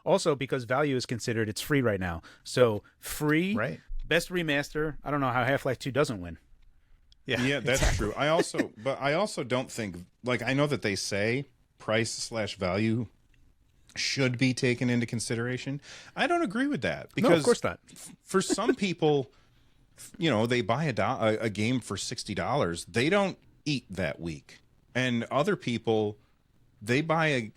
Also, because value is considered, it's free right now. So free, Right. best remaster. I don't know how Half-Life 2 doesn't win. Yeah, that's true. I also don't think, like, I know that they say price/value should be taken into consideration. I don't agree with that because No, of course not. For some people, they buy a game for $60. They don't eat that week, and other people, they buy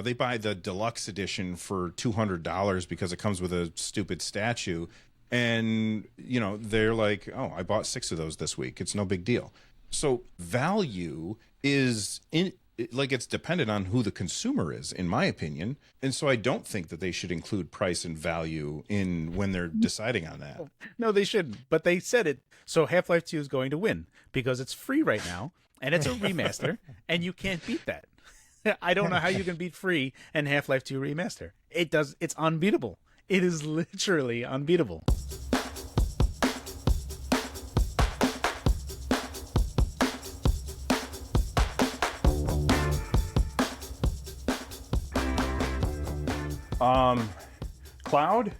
they buy the deluxe edition for $200 because it comes with a stupid statue. And, they're like, oh, I bought 6 of those this week. It's no big deal. So value is it's dependent on who the consumer is, in my opinion. And so I don't think that they should include price and value when they're deciding on that. No, they shouldn't. But they said it. So Half-Life 2 is going to win because it's free right now and it's a remaster and you can't beat that. I don't know how you can beat free and Half-Life 2 remaster. It's unbeatable. It is literally unbeatable. Cloud,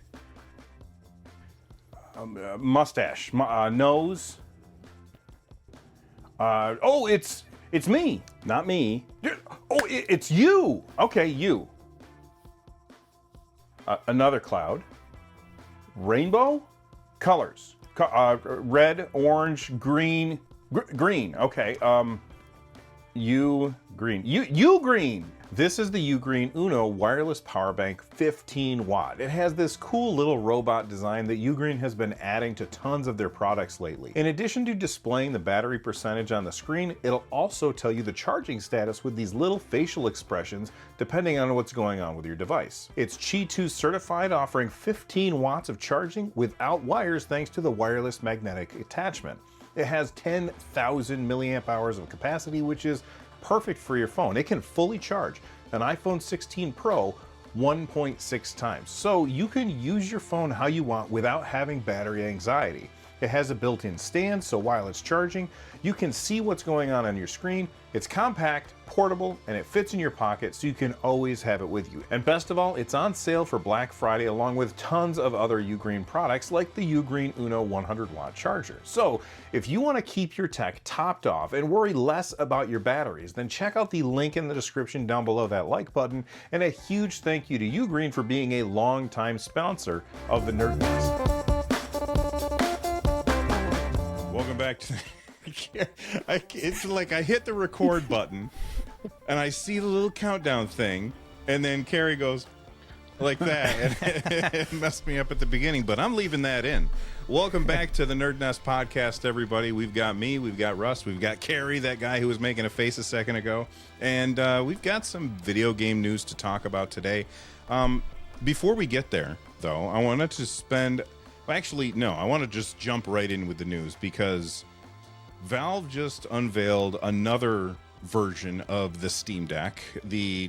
mustache, nose. It's me, not me. Oh, it's you. Okay, you. Another cloud. Rainbow colors. Red, orange, green. Green. Okay. Green. You green. This is the Ugreen Uno wireless power bank, 15 watt. It has this cool little robot design that Ugreen has been adding to tons of their products lately. In addition to displaying the battery percentage on the screen, it'll also tell you the charging status with these little facial expressions depending on what's going on with your device. It's Qi 2 certified, offering 15 watts of charging without wires thanks to the wireless magnetic attachment. It has 10,000 milliamp hours of capacity, which is perfect for your phone. It can fully charge an iPhone 16 Pro 1.6 times. So you can use your phone how you want without having battery anxiety. It has a built-in stand, so while it's charging, you can see what's going on your screen. It's compact, portable, and it fits in your pocket, so you can always have it with you. And best of all, it's on sale for Black Friday along with tons of other Ugreen products like the Ugreen Uno 100 watt charger. So if you want to keep your tech topped off and worry less about your batteries, then check out the link in the description down below that like button. And a huge thank you to Ugreen for being a long-time sponsor of the NerdNest. Welcome back to it's like I hit the record button and I see the little countdown thing and then Carrie goes like that and it messed me up at the beginning, but I'm leaving that in. Welcome back to the NerdNest podcast, everybody. We've got me, we've got Russ, we've got Carrie, that guy who was making a face a second ago, and we've got some video game news to talk about today. Before we get there, though, I wanted to I want to just jump right in with the news because Valve just unveiled another version of the Steam Deck, the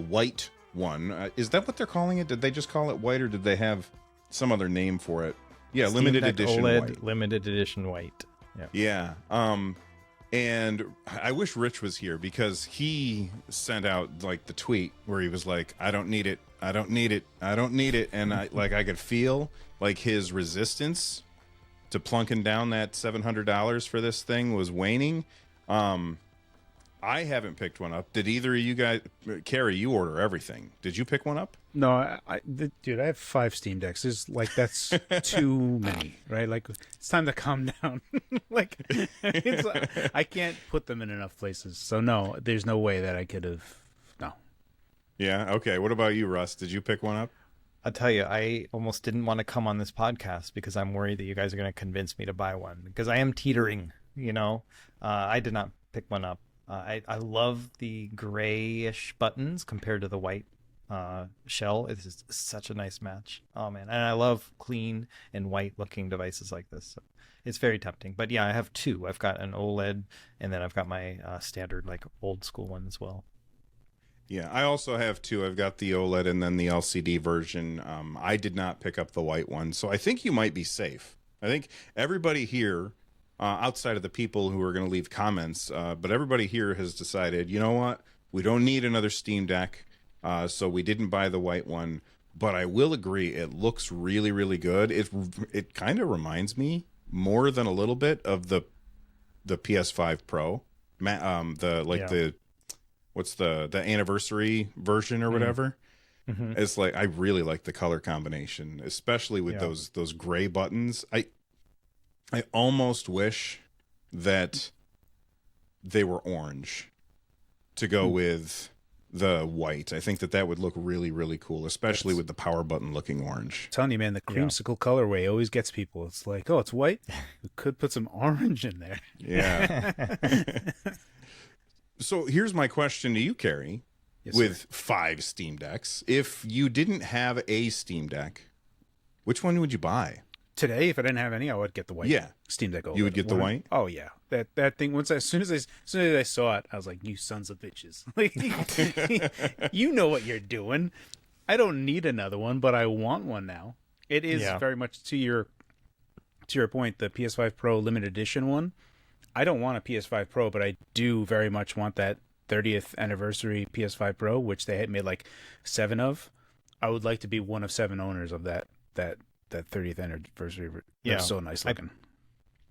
white one. Is that what they're calling it? Did they just call it white, or did they have some other name for it? Yeah, Steam limited Deck edition OLED, white. limited edition white. Yeah. And I wish Rich was here because he sent out like the tweet where he was like, I don't need it. I don't need it. I don't need it. And I could feel like his resistance to plunking down that $700 for this thing was waning. I haven't picked one up. Did either of you guys? Carrie, you order everything. Did you pick one up? No, dude, I have 5 Steam Decks. That's too many, right? Like, it's time to calm down. I can't put them in enough places. So no, there's no way that I could have. No. Yeah. Okay. What about you, Russ? Did you pick one up? I'll tell you, I almost didn't want to come on this podcast because I'm worried that you guys are going to convince me to buy one because I am teetering, I did not pick one up. I love the grayish buttons compared to the white shell. It's just such a nice match. Oh, man. And I love clean and white looking devices like this. So it's very tempting. But yeah, I have 2. I've got an OLED and then I've got my standard, like old school one as well. Yeah, I also have 2. I've got the OLED and then the LCD version. I did not pick up the white one, so I think you might be safe. I think everybody here, outside of the people who are going to leave comments, but everybody here has decided, you know what? We don't need another Steam Deck. so we didn't buy the white one. But I will agree, it looks really, really good. It kind of reminds me more than a little bit of the PS5 Pro, the what's the anniversary version or whatever. Mm-hmm. It's like, I really like the color combination, especially with those gray buttons. I almost wish that they were orange to go with the white. I think that would look really, really cool, especially with the power button looking orange. I'm telling you, man, the creamsicle colorway always gets people. It's like, oh, it's white. We could put some orange in there. Yeah. So here's my question to you, Carrie. Yes, with 5 Steam Decks, if you didn't have a Steam Deck, which one would you buy? Today, if I didn't have any, I would get the white Steam Deck OLED. You would get the white? Oh yeah, that thing. As soon as I saw it, I was like, "You sons of bitches!" Like, you know what you're doing. I don't need another one, but I want one now. It is very much to your point. The PS5 Pro limited edition one. I don't want a PS5 Pro, but I do very much want that 30th anniversary PS5 Pro, which they had made like 7 of. I would like to be one of 7 owners of that 30th anniversary. They're so nice looking.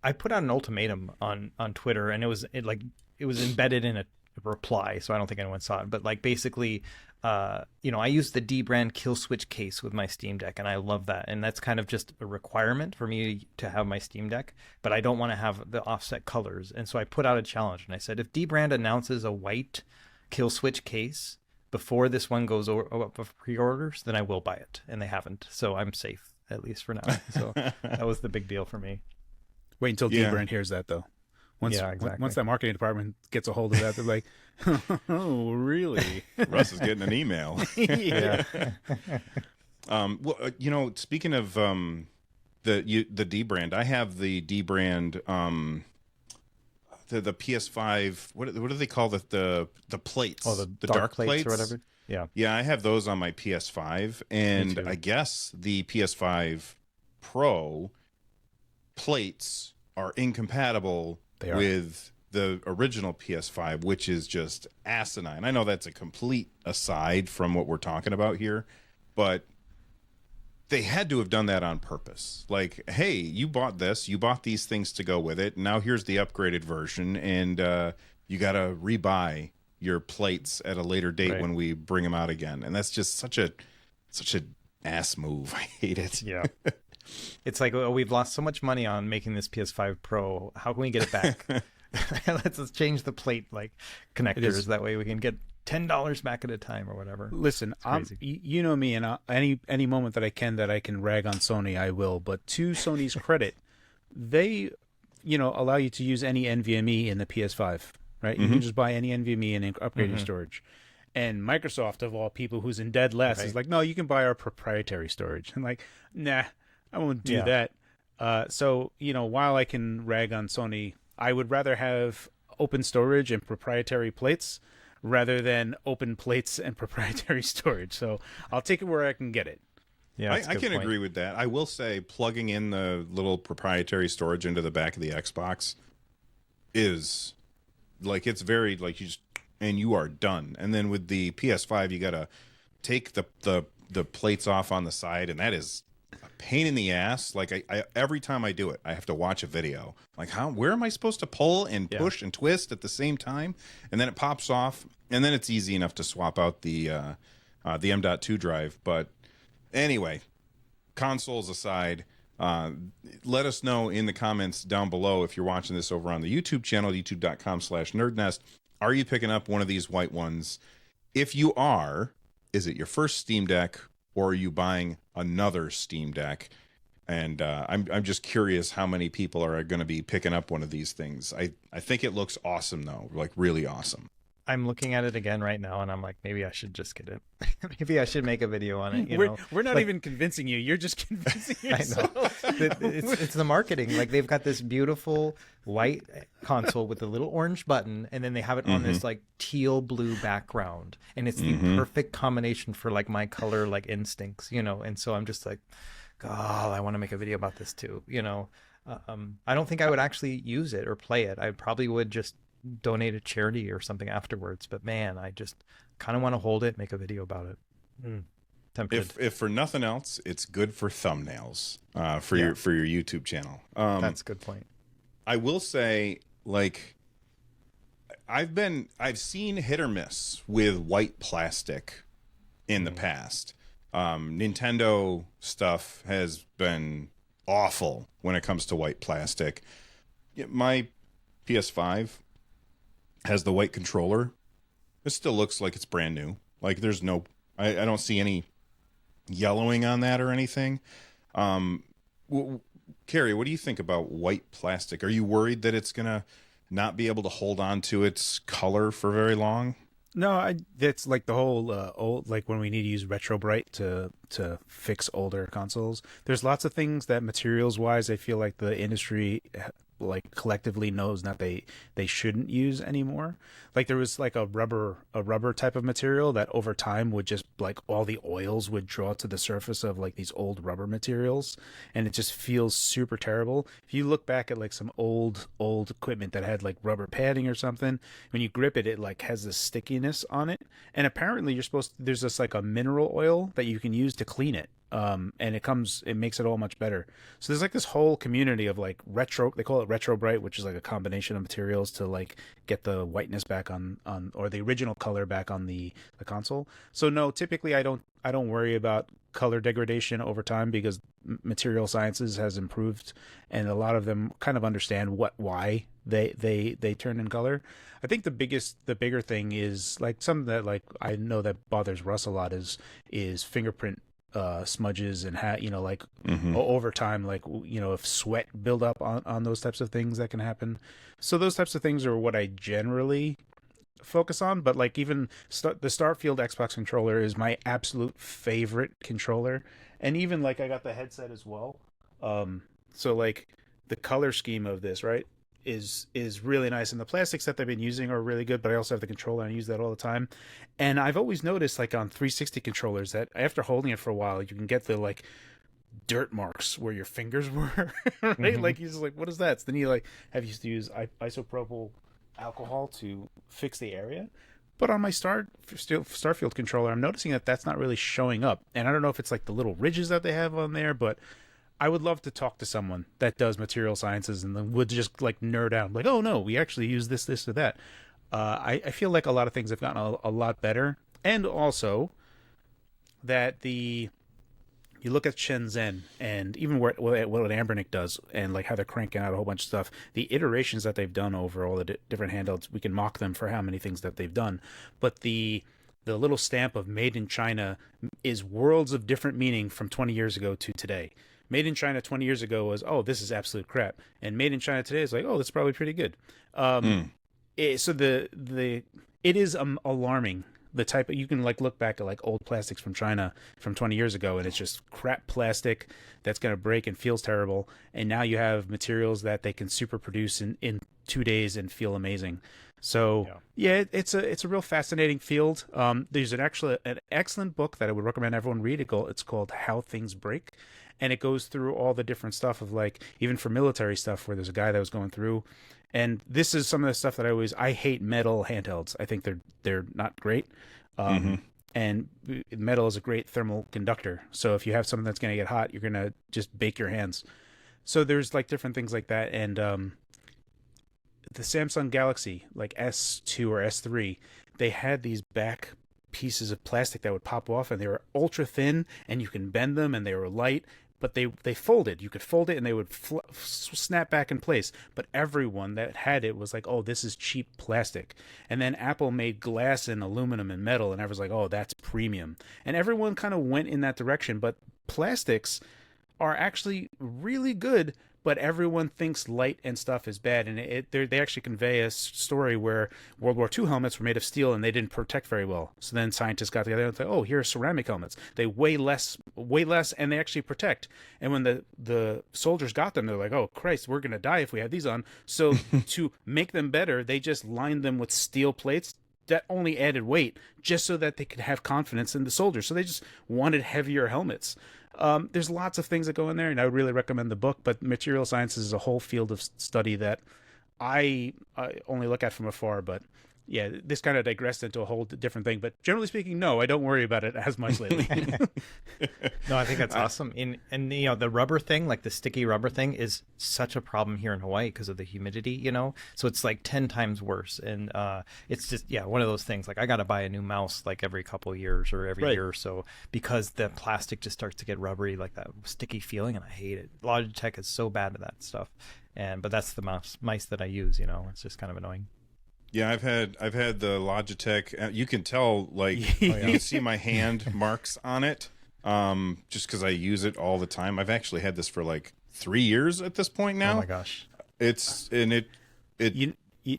I put out an ultimatum on Twitter, and it was embedded in a reply, so I don't think anyone saw it. But like basically, I use the D brand kill switch case with my Steam Deck, and I love that. And that's kind of just a requirement for me to have my Steam Deck, but I don't want to have the offset colors. And so I put out a challenge, and I said, if D brand announces a white kill switch case before this one goes up for pre-orders, then I will buy it. And they haven't, so I'm safe, at least for now. So that was the big deal for me. Wait until D-Brand hears that, though. Once that marketing department gets a hold of that, they're like, "Oh, really?" Russ is getting an email. Yeah. Well, speaking of the D-Brand, I have the D-Brand, the PS5. What do they call the plates? Oh, the dark plates or whatever. Yeah, I have those on my PS5, and I guess the PS5 Pro plates are incompatible with the original PS5, which is just asinine. I know that's a complete aside from what we're talking about here, but they had to have done that on purpose. Like, hey, you bought this, you bought these things to go with it, now here's the upgraded version, and you got to rebuy your plates at a later date when we bring them out again. And that's just such a ass move. I hate it. Yeah. It's like, we've lost so much money on making this PS5 Pro. How can we get it back? Let's change the plate connectors. That way we can get $10 back at a time or whatever. Listen, you know me, and any moment that I can rag on Sony, I will. But to Sony's credit, they allow you to use any NVMe in the PS5, right? You can just buy any NVMe and upgrade your storage. And Microsoft, of all people, who's in dead last, is like, no, you can buy our proprietary storage. I'm like, nah, I won't do that. So, while I can rag on Sony, I would rather have open storage and proprietary plates rather than open plates and proprietary storage. So I'll take it where I can get it. Yeah, I can agree with that. I will say plugging in the little proprietary storage into the back of the Xbox is like, it's very like and you are done. And then with the PS5, you got to take the plates off on the side, and that is a pain in the ass. Like I every time I do it, I have to watch a video. Like, where am I supposed to pull and push and twist at the same time? And then it pops off, and then it's easy enough to swap out the M.2 drive. But anyway, consoles aside, let us know in the comments down below if you're watching this over on the YouTube channel, youtube.com/NerdNest. Are you picking up one of these white ones? If you are, is it your first Steam Deck, or are you buying another Steam Deck? And I'm just curious how many people are going to be picking up one of these things. I think it looks awesome, though, like really awesome. I'm looking at it again right now, and I'm like, maybe I should just get it. Maybe I should make a video on it. We're not even convincing you. You're just convincing yourself. I know. It's the marketing. Like, they've got this beautiful white console with a little orange button, and then they have it on this like teal blue background, and it's the perfect combination for like my color instincts, And so I'm just like, God, I want to make a video about this too. I don't think I would actually use it or play it. I probably would just donate a charity or something afterwards, but man, kind of want to hold it, make a video about it. Tempted. If for nothing else, it's good for thumbnails for your YouTube channel. That's a good point. I will say, like, I've seen hit or miss with white plastic in the past. Nintendo stuff has been awful when it comes to white plastic. My PS5 has the white controller. It still looks like it's brand new. Like, there's no, I don't see any yellowing on that or anything. Carrie, what do you think about white plastic? Are you worried that it's gonna not be able to hold on to its color for very long? No, that's like the whole old, like when we need to use retro bright to fix older consoles. There's lots of things that materials wise, I feel like the industry like collectively knows that they shouldn't use anymore. Like there was like a rubber type of material that over time would just like all the oils would draw to the surface of like these old rubber materials, and it just feels super terrible. If you look back at like some old equipment that had like rubber padding or something, when you grip it, it like has this stickiness on it, and apparently there's this like a mineral oil that you can use to clean it. And it makes it all much better. So there's like this whole community of like retro, they call it retro bright, which is like a combination of materials to like get the whiteness back on or the original color back on the console. So no, typically I don't worry about color degradation over time because material sciences has improved, and a lot of them kind of understand why they turn in color. I think the bigger thing is like something that like I know that bothers Russ a lot is fingerprint smudges and like over time, like if sweat build up on those types of things, that can happen. So those types of things are what I generally focus on. But like even the Starfield Xbox controller is my absolute favorite controller, and even like I got the headset as well. So like the color scheme of this, right, is really nice, and the plastics that they've been using are really good, but I also have the controller and I use that all the time. And I've always noticed like on 360 controllers that after holding it for a while, you can get the like dirt marks where your fingers were, right? Like you're just like, what is that? So then you like have used to use isopropyl alcohol to fix the area. But on my Starfield controller, I'm noticing that that's not really showing up, and I don't know if it's like the little ridges that they have on there, but I would love to talk to someone that does material sciences and then would just like nerd out, like, oh no, we actually use this, or that. I feel like a lot of things have gotten a lot better, and also that you look at Shenzhen and even what Ambernick does and like how they're cranking out a whole bunch of stuff, the iterations that they've done over all the different handhelds, we can mock them for how many things that they've done, but the little stamp of made in China is worlds of different meaning from 20 years ago to today. Made in China 20 years ago was, oh, this is absolute crap. And made in China today is like, oh, that's probably pretty good. So it is alarming. The type of, you can like look back at like old plastics from China from 20 years ago, and it's just crap plastic that's going to break and feels terrible. And now you have materials that they can super produce in 2 days and feel amazing. So yeah, it's a real fascinating field. There's an excellent book that I would recommend everyone read. It's called How Things Break. And it goes through all the different stuff of like, even for military stuff, where there's a guy that was going through, and this is some of the stuff that I hate metal handhelds. I think they're not great. And metal is a great thermal conductor. So if you have something that's going to get hot, you're going to just bake your hands. So there's like different things like that. And the Samsung Galaxy, like S2 or S3, they had these back pieces of plastic that would pop off, and they were ultra thin, and you can bend them, and they were light, but they folded. You could fold it and they would snap back in place. But everyone that had it was like, oh, this is cheap plastic. And then Apple made glass and aluminum and metal, and everyone's like, oh, that's premium. And everyone kind of went in that direction. But plastics are actually really good, but everyone thinks light and stuff is bad. And they actually convey a story where World War II helmets were made of steel and they didn't protect very well. So then scientists got together and said, oh, here are ceramic helmets. They weigh less, and they actually protect. And when the soldiers got them, they're like, oh, Christ, we're going to die if we have these on. So to make them better, they just lined them with steel plates that only added weight just so that they could have confidence in the soldiers. So they just wanted heavier helmets. There's lots of things that go in there, and I would really recommend the book, but material sciences is a whole field of study that I only look at from afar, but yeah, this kind of digressed into a whole different thing. But generally speaking, no, I don't worry about it as much lately. No, I think that's awesome. And you know, the rubber thing, like the sticky rubber thing, is such a problem here in Hawaii because of the humidity. You know, so it's like 10 times worse. And it's just one of those things. Like I got to buy a new mouse like every couple of years or every year or so because the plastic just starts to get rubbery, like that sticky feeling, and I hate it. Logitech is so bad at that stuff. But that's the mice that I use. You know, it's just kind of annoying. Yeah, I've had the Logitech. You can tell, like, you can see my hand marks on it, just because I use it all the time. I've actually had this for like 3 years at this point now. Oh my gosh! It You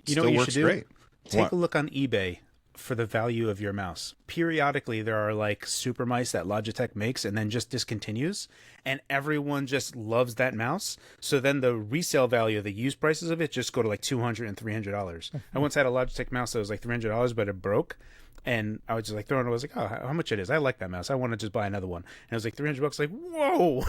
still know what you works should do? great. Take What? a look on eBay for the value of your mouse. Periodically, there are like super mice that Logitech makes and then just discontinues, and everyone just loves that mouse. So then the resale value, the used prices of it, just go to like $200 and $300. I once had a Logitech mouse that was like $300, but it broke, and I was just like throwing it. I was like, oh, how much it is? I like that mouse. I want to just buy another one. And it was like $300. Like, whoa,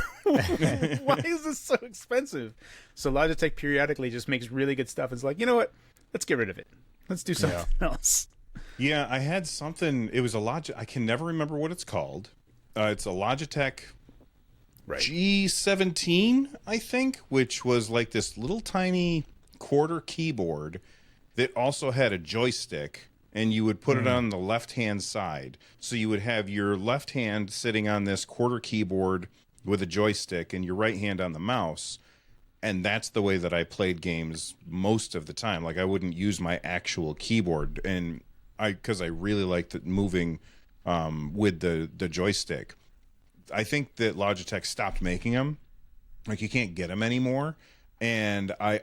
why is this so expensive? So Logitech periodically just makes really good stuff. It's like, you know what? Let's get rid of it. Let's do something else. Yeah, I had something. It was a Logitech. I can never remember what it's called. It's a Logitech G17, I think, which was like this little tiny quarter keyboard that also had a joystick, and you would put it on the left-hand side. So you would have your left hand sitting on this quarter keyboard with a joystick and your right hand on the mouse. And that's the way that I played games most of the time. Like I wouldn't use my actual keyboard, and because I really liked moving with the joystick. I think that Logitech stopped making them. Like you can't get them anymore, and I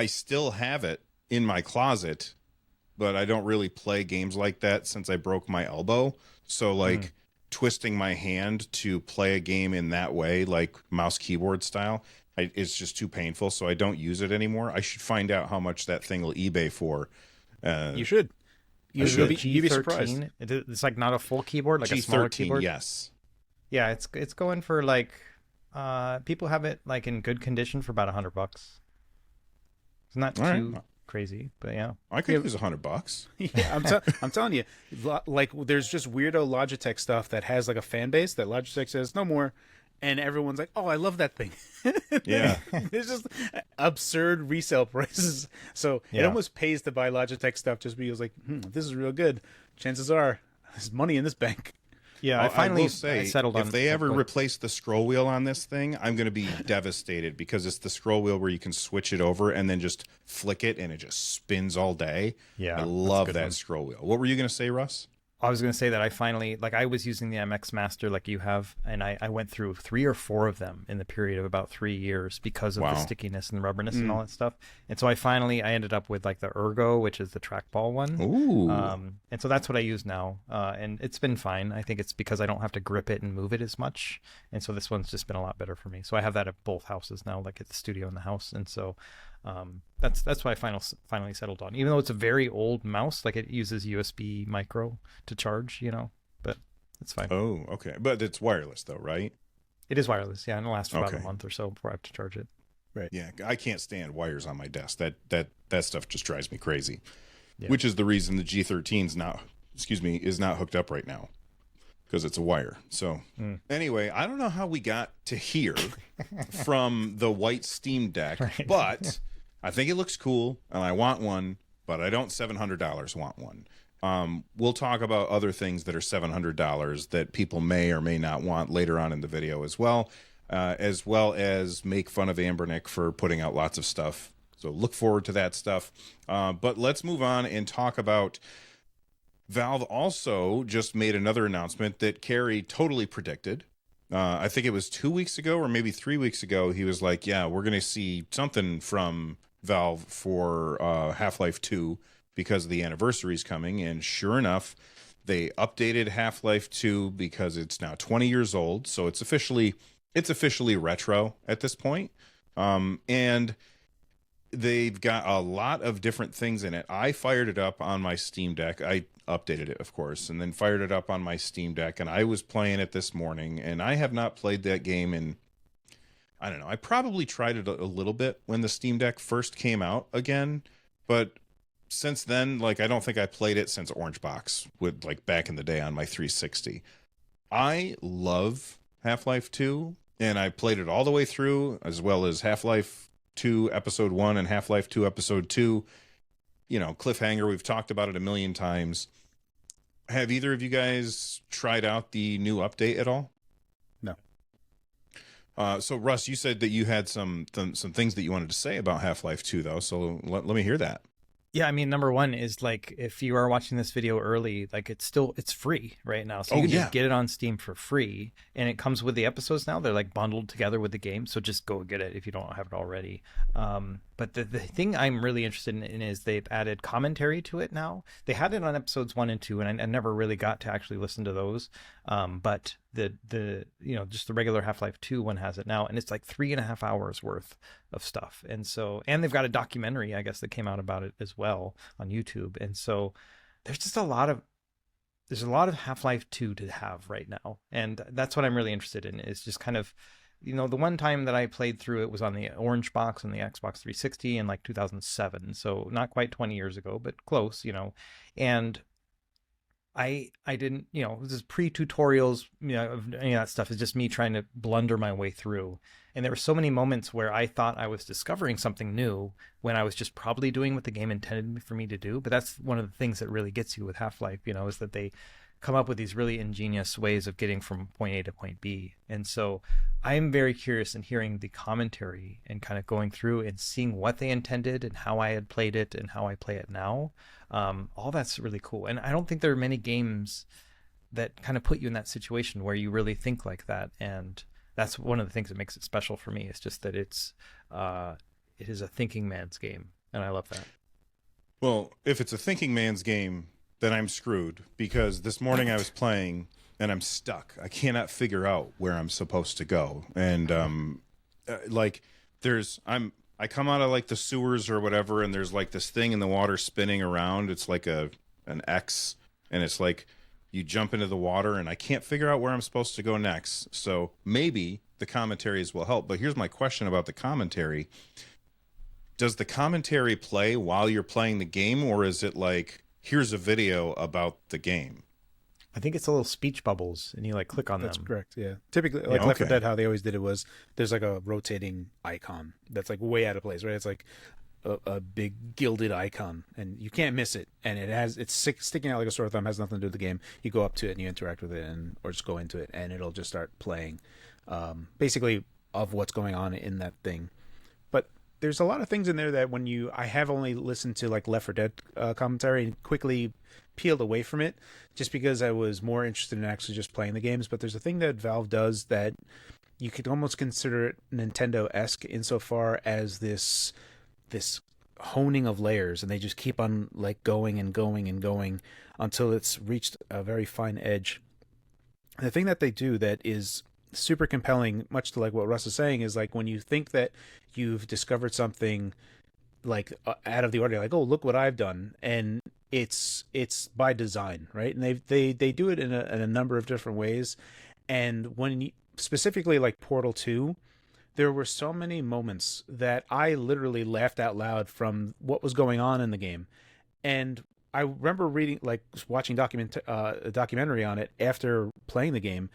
still have it in my closet, but I don't really play games like that since I broke my elbow. So like twisting my hand to play a game in that way, like mouse keyboard style, it's just too painful. So I don't use it anymore. I should find out how much that thing will eBay for. You should. You'd be surprised. It's like not a full keyboard, like a smaller G13, keyboard. yes. Yeah, it's going for like people have it like in good condition for about $100. It's not too crazy, but yeah. I could use $100. Yeah, I'm telling you, like there's just weirdo Logitech stuff that has like a fan base that Logitech says no more, and everyone's like, oh, I love that thing. Yeah. It's just absurd resale prices. So it almost pays to buy Logitech stuff just because like, this is real good. Chances are there's money in this bank. Yeah, I finally will say, settled on. if they ever replace the scroll wheel on this thing, I'm going to be devastated because it's the scroll wheel where you can switch it over and then just flick it and it just spins all day. Yeah, I love that scroll wheel. What were you going to say, Russ? I was going to say that I finally, like I was using the MX Master like you have, and I went through 3 or 4 of them in the period of about 3 years because of the stickiness and the rubberness and all that stuff. And so I ended up with like the Ergo, which is the trackball one. Ooh. And so that's what I use now. And it's been fine. I think it's because I don't have to grip it and move it as much. And so this one's just been a lot better for me. So I have that at both houses now, like at the studio and the house. And so that's why I finally settled on. Even though it's a very old mouse, like it uses USB micro to charge, but it's fine. Oh, okay. But it's wireless though, right? It is wireless, yeah, and it'll last for about a month or so before I have to charge it. Right. Yeah, I can't stand wires on my desk. That stuff just drives me crazy. Yeah. Which is the reason the G13's is not hooked up right now. Because it's a wire. So anyway, I don't know how we got to here from the white Steam Deck, but I think it looks cool and I want one, but I don't $700 want one. We'll talk about other things that are $700 that people may or may not want later on in the video as well as make fun of Ambernick for putting out lots of stuff. So look forward to that stuff. But let's move on and talk about Valve also just made another announcement that Carrie totally predicted. I think it was 2 weeks ago or maybe 3 weeks ago. He was like, yeah, we're going to see something from Valve for Half-Life 2 because the anniversary is coming. And sure enough, they updated Half-Life 2 because it's now 20 years old. So it's officially retro at this point. And they've got a lot of different things in it. I fired it up on my Steam Deck. I updated it, of course, and then fired it up on my Steam Deck, and I was playing it this morning, and I have not played that game in, I don't know, I probably tried it a little bit when the Steam Deck first came out again, but since then, like, I don't think I played it since Orange Box with like back in the day on my 360. I love Half-Life 2, and I played it all the way through, as well as Half-Life 2 Episode 1 and Half-Life 2 Episode 2. You know, cliffhanger, we've talked about it a million times. Have either of you guys tried out the new update at all? No. So Russ, you said that you had some things that you wanted to say about Half-Life 2, though. So let me hear that. Yeah, I mean, number one is like, if you are watching this video early, like it's free right now. So you can just get it on Steam for free. And it comes with the episodes now. They're like bundled together with the game. So just go get it if you don't have it already. But the thing I'm really interested in is they've added commentary to it now. They had it on episodes 1 and 2, and I never really got to actually listen to those. But the just the regular Half-Life 2 one has it now, and it's like 3.5 hours worth of stuff. And they've got a documentary, I guess, that came out about it as well on YouTube. And so there's just a lot of Half-Life 2 to have right now, and that's what I'm really interested in, is just kind of, the one time that I played through it was on the Orange Box on the Xbox 360 in like 2007, so not quite 20 years ago, but close, and I didn't, this is pre-tutorials, of any of that stuff. Is just me trying to blunder my way through. And there were so many moments where I thought I was discovering something new when I was just probably doing what the game intended for me to do. But that's one of the things that really gets you with Half-Life, is that they come up with these really ingenious ways of getting from point A to point B. And so I'm very curious in hearing the commentary and kind of going through and seeing what they intended and how I had played it and how I play it now. All that's really cool. And I don't think there are many games that kind of put you in that situation where you really think like that. And that's one of the things that makes it special for me. It's just that it is a thinking man's game. And I love that. Well, if it's a thinking man's game, then I'm screwed, because this morning I was playing and I'm stuck. I cannot figure out where I'm supposed to go. And I come out of like the sewers or whatever, and there's like this thing in the water spinning around. It's like an X, and it's like you jump into the water, and I can't figure out where I'm supposed to go next. So maybe the commentaries will help. But here's my question about the commentary. Does the commentary play while you're playing the game, or is it like, here's a video about the game? I think it's a little speech bubbles, and you like click on That's them. correct. Yeah. Typically, like Left 4 Dead, how they always did it was there's like a rotating icon that's like way out of place, right? It's like a big gilded icon, and you can't miss it. And it's sticking out like a sore thumb. Has nothing to do with the game. You go up to it and you interact with it, or just go into it, and it'll just start playing, basically of what's going on in that thing. But there's a lot of things in there that I have only listened to like Left 4 Dead commentary and quickly peeled away from it just because I was more interested in actually just playing the games. But there's a thing that Valve does that you could almost consider it Nintendo-esque insofar as this honing of layers, and they just keep on like going and going and going until it's reached a very fine edge. And the thing that they do that is super compelling, much to like what Russ is saying, is like when you think that you've discovered something like out of the ordinary, like, oh, look what I've done, and it's by design, right? And they do it in a number of different ways. And when specifically like Portal 2, there were so many moments that I literally laughed out loud from what was going on in the game. And I remember watching a documentary on it after playing the game,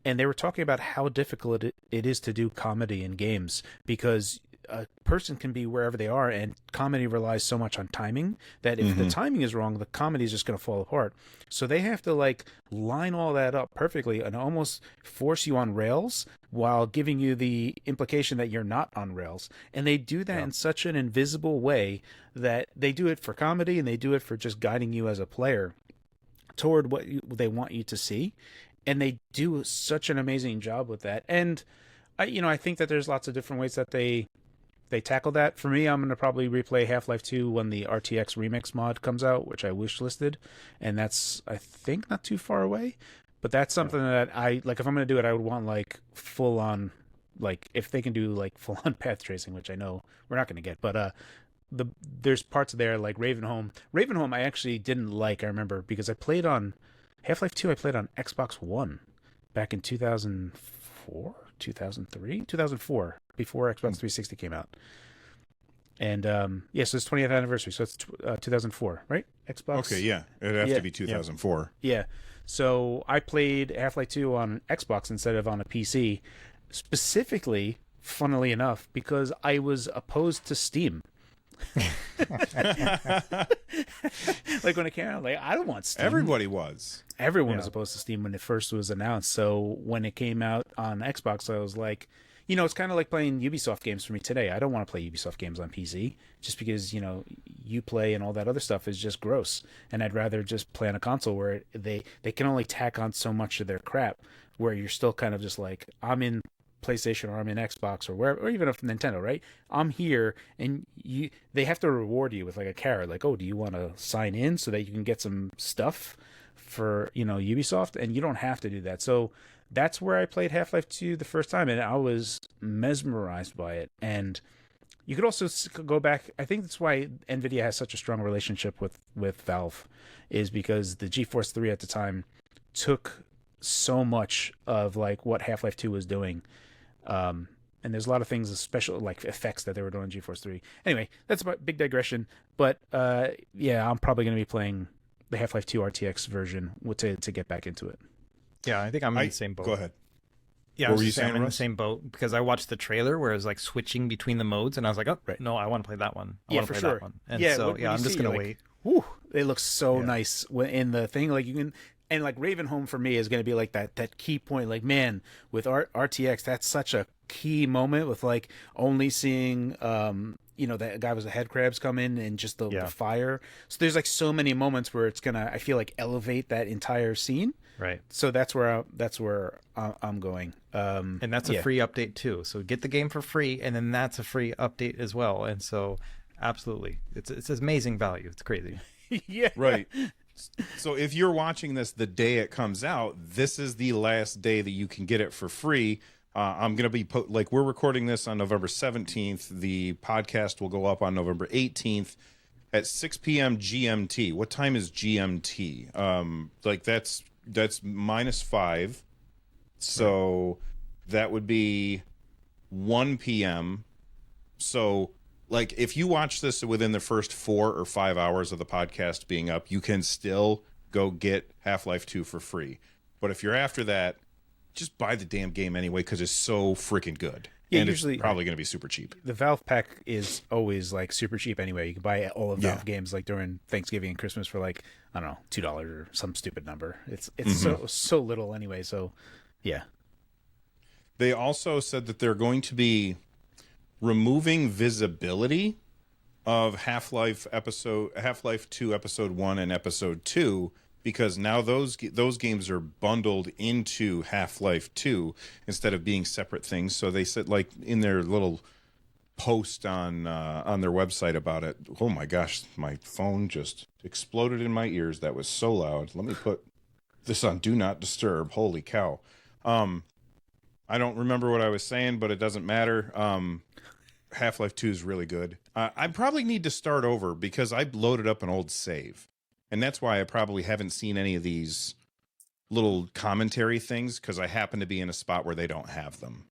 and they were talking about how difficult it is to do comedy in games, because a person can be wherever they are, and comedy relies so much on timing that if the timing is wrong, the comedy is just going to fall apart. So they have to like line all that up perfectly and almost force you on rails while giving you the implication that you're not on rails. And they do that in such an invisible way that they do it for comedy, and they do it for just guiding you as a player toward what they want you to see. And they do such an amazing job with that. And I think that there's lots of different ways that they tackle that. For me, I'm going to probably replay Half-Life 2 when the RTX Remix mod comes out, which I wish listed. And that's, I think, not too far away. But that's something that if I'm going to do it, I would want like full on, like if they can do like full on path tracing, which I know we're not going to get. But there's parts there like Ravenholm. Ravenholm I actually didn't like, I remember, because I played on Half-Life 2, I played on Xbox One back in 2004, 2003, 2004, before Xbox 360 came out. And yeah, so it's 20th anniversary, so it's 2004, right? Xbox. Okay, yeah. It'd have Yeah. to be 2004. Yeah. So I played Half-Life 2 on Xbox instead of on a PC, specifically, funnily enough, because I was opposed to Steam. Like when it came out, like I don't want Steam. Everybody was. Everyone was opposed to Steam when it first was announced. So when it came out on Xbox, I was like, it's kind of like playing Ubisoft games for me today. I don't want to play Ubisoft games on PC just because, Uplay and all that other stuff is just gross. And I'd rather just play on a console where they can only tack on so much of their crap, where you're still kind of just like, I'm in PlayStation or I'm in Xbox or wherever, or even if Nintendo, right? I'm here, and they have to reward you with like a carrot, like, oh, do you want to sign in so that you can get some stuff for Ubisoft? And you don't have to do that. So that's where I played Half-Life 2 the first time, and I was mesmerized by it. And you could also go back. I think that's why NVIDIA has such a strong relationship with Valve, is because the GeForce 3 at the time took so much of like what Half-Life 2 was doing. And there's a lot of things, special like effects that they were doing in GeForce 3. Anyway, that's about big digression. But yeah, I'm probably going to be playing the Half-Life 2 RTX version to get back into it. Yeah, I think I'm in the same boat. Go ahead. Yeah, What I was were you just saying, saying, I'm in the Russ? same boat because I watched the trailer where it was like switching between the modes, and I was like, oh, no, I want to play that one. I want to for play sure. that one. And Yeah, so, when you I'm just see, going to like, wait. Whew, it looks so nice in the thing. Like you can, and like Ravenholm for me is going to be like that key point. Like, man, with RTX, that's such a key moment with like only seeing, that guy was the head crabs come in and just the fire. So there's like so many moments where it's gonna, I feel like, elevate that entire scene. Right. So that's where I'm going. And that's a free update too. So get the game for free, and then that's a free update as well. And so, absolutely, it's amazing value. It's crazy. Yeah. Right. So if you're watching this the day it comes out, this is the last day that you can get it for free. I'm going to be we're recording this on November 17th. The podcast will go up on November 18th at 6 p.m. GMT. What time is GMT? That's -5. So that would be 1 p.m. So like if you watch this within the first 4 or 5 hours of the podcast being up, you can still go get Half-Life 2 for free. But if you're after that, just buy the damn game anyway because it's so freaking good. Yeah, and usually it's probably going to be super cheap. The Valve pack is always like super cheap anyway. You can buy all of Valve games like during Thanksgiving and Christmas for like, I don't know, $2 or some stupid number. It's so little anyway. So yeah. They also said that they're going to be removing visibility of Half-Life 2 episode 1 and episode 2 because now those games are bundled into Half-Life 2 instead of being separate things. So they said, like in their little post on their website about it. Oh my gosh, my phone just exploded in my ears. That was so loud. Let me put this on Do Not Disturb. Holy cow. I don't remember what I was saying, but it doesn't matter. Half-Life 2 is really good. I probably need to start over because I loaded up an old save. And that's why I probably haven't seen any of these little commentary things because I happen to be in a spot where they don't have them.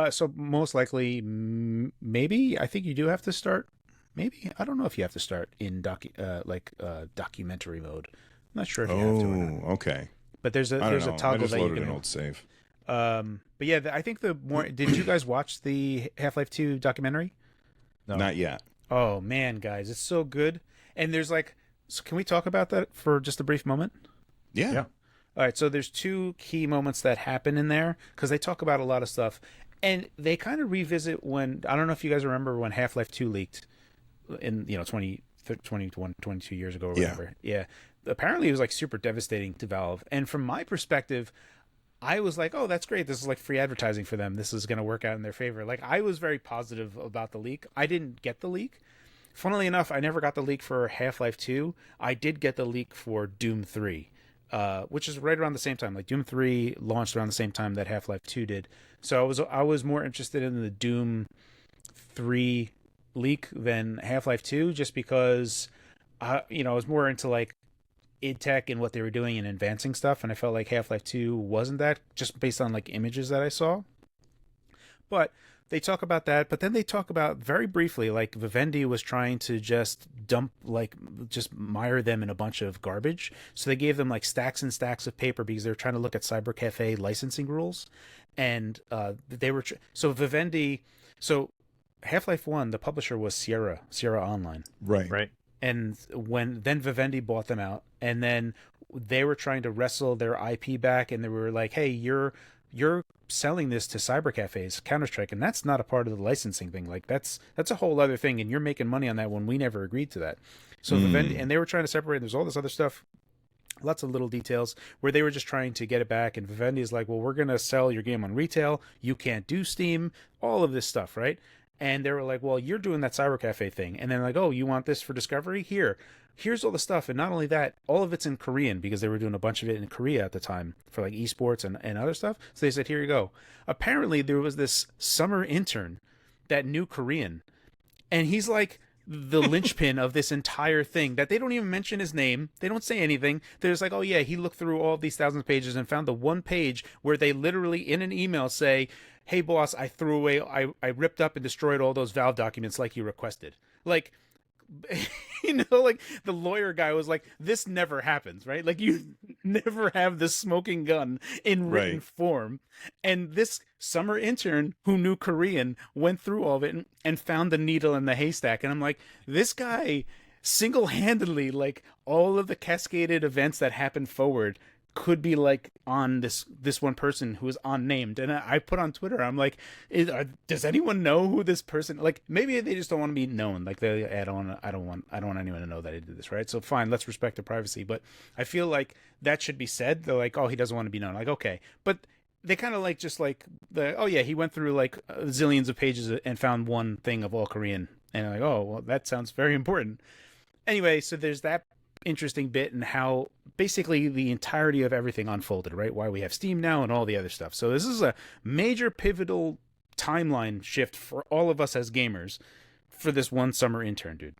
So most likely, maybe, I think you do have to start. Maybe, I don't know if you have to start in documentary mode. I'm not sure if you have to or not. Okay. But there's a toggle that you loaded can. an old save. But yeah, I think the more. Did you guys watch the Half-Life 2 documentary? No. Not yet. Oh man, guys, it's so good. And there's like, so can we talk about that for just a brief moment? Yeah. All right, so there's 2 key moments that happen in there because they talk about a lot of stuff, and they kind of revisit when, I don't know if you guys remember when Half-Life 2 leaked in 22 years ago or whatever. Yeah. Apparently it was like super devastating to Valve, and from my perspective, I was like, oh, that's great. This is like free advertising for them. This is going to work out in their favor. Like, I was very positive about the leak. I didn't get the leak. Funnily enough, I never got the leak for Half-Life 2. I did get the leak for Doom 3, which is right around the same time. Like, Doom 3 launched around the same time that Half-Life 2 did. So I was more interested in the Doom 3 leak than Half-Life 2 just because, I was more into, like, id Tech and what they were doing and advancing stuff, and I felt like Half-Life 2 wasn't that, just based on, like, images that I saw. But they talk about that, but then they talk about very briefly, like Vivendi was trying to just just mire them in a bunch of garbage. So they gave them like stacks and stacks of paper because they were trying to look at Cyber Cafe licensing rules, and they were so Vivendi. So Half-Life 1, the publisher was Sierra Online, Right. and then Vivendi bought them out, and then they were trying to wrestle their IP back, and they were like, "Hey, you're selling this to cyber cafes, Counter-Strike, and that's not a part of the licensing thing. Like that's a whole other thing, and you're making money on that when we never agreed to that." So Vivendi, and they were trying to separate. There's all this other stuff, lots of little details where they were just trying to get it back, and Vivendi is like, "Well, we're gonna sell your game on retail. You can't do Steam. All of this stuff, right?" And they were like, "Well, you're doing that cyber cafe thing," and then like, "Oh, you want this for Discovery? Here's all the stuff." And not only that, all of it's in Korean because they were doing a bunch of it in Korea at the time for like esports and other stuff. So they said, "Here you go." Apparently there was this summer intern that knew Korean, and he's like the linchpin of this entire thing that they don't even mention his name. They don't say anything. They're just like, "Oh yeah, he looked through all these thousands of pages and found the one page where they literally in an email say, 'Hey boss, I threw away, I ripped up and destroyed all those Valve documents like you requested.'" Like, like the lawyer guy was like, "This never happens, right? Like you never have this smoking gun in written form." And this summer intern who knew Korean went through all of it and found the needle in the haystack. And I'm like, this guy single-handedly, like all of the cascaded events that happen forward could be like on this one person who is unnamed. And I put on Twitter, I'm like, does anyone know who this person, like maybe they just don't want to be known, like they I don't want anyone to know that I did this, right? So fine, let's respect their privacy, but I feel like that should be said. They're like, "Oh, he doesn't want to be known." Like, okay, but they kind of like just like oh yeah, he went through like zillions of pages and found one thing of all Korean, and I'm like, "Oh well, that sounds very important." Anyway, so there's that interesting bit and how basically the entirety of everything unfolded, right? Why we have Steam now and all the other stuff. So this is a major pivotal timeline shift for all of us as gamers for this one summer intern, dude.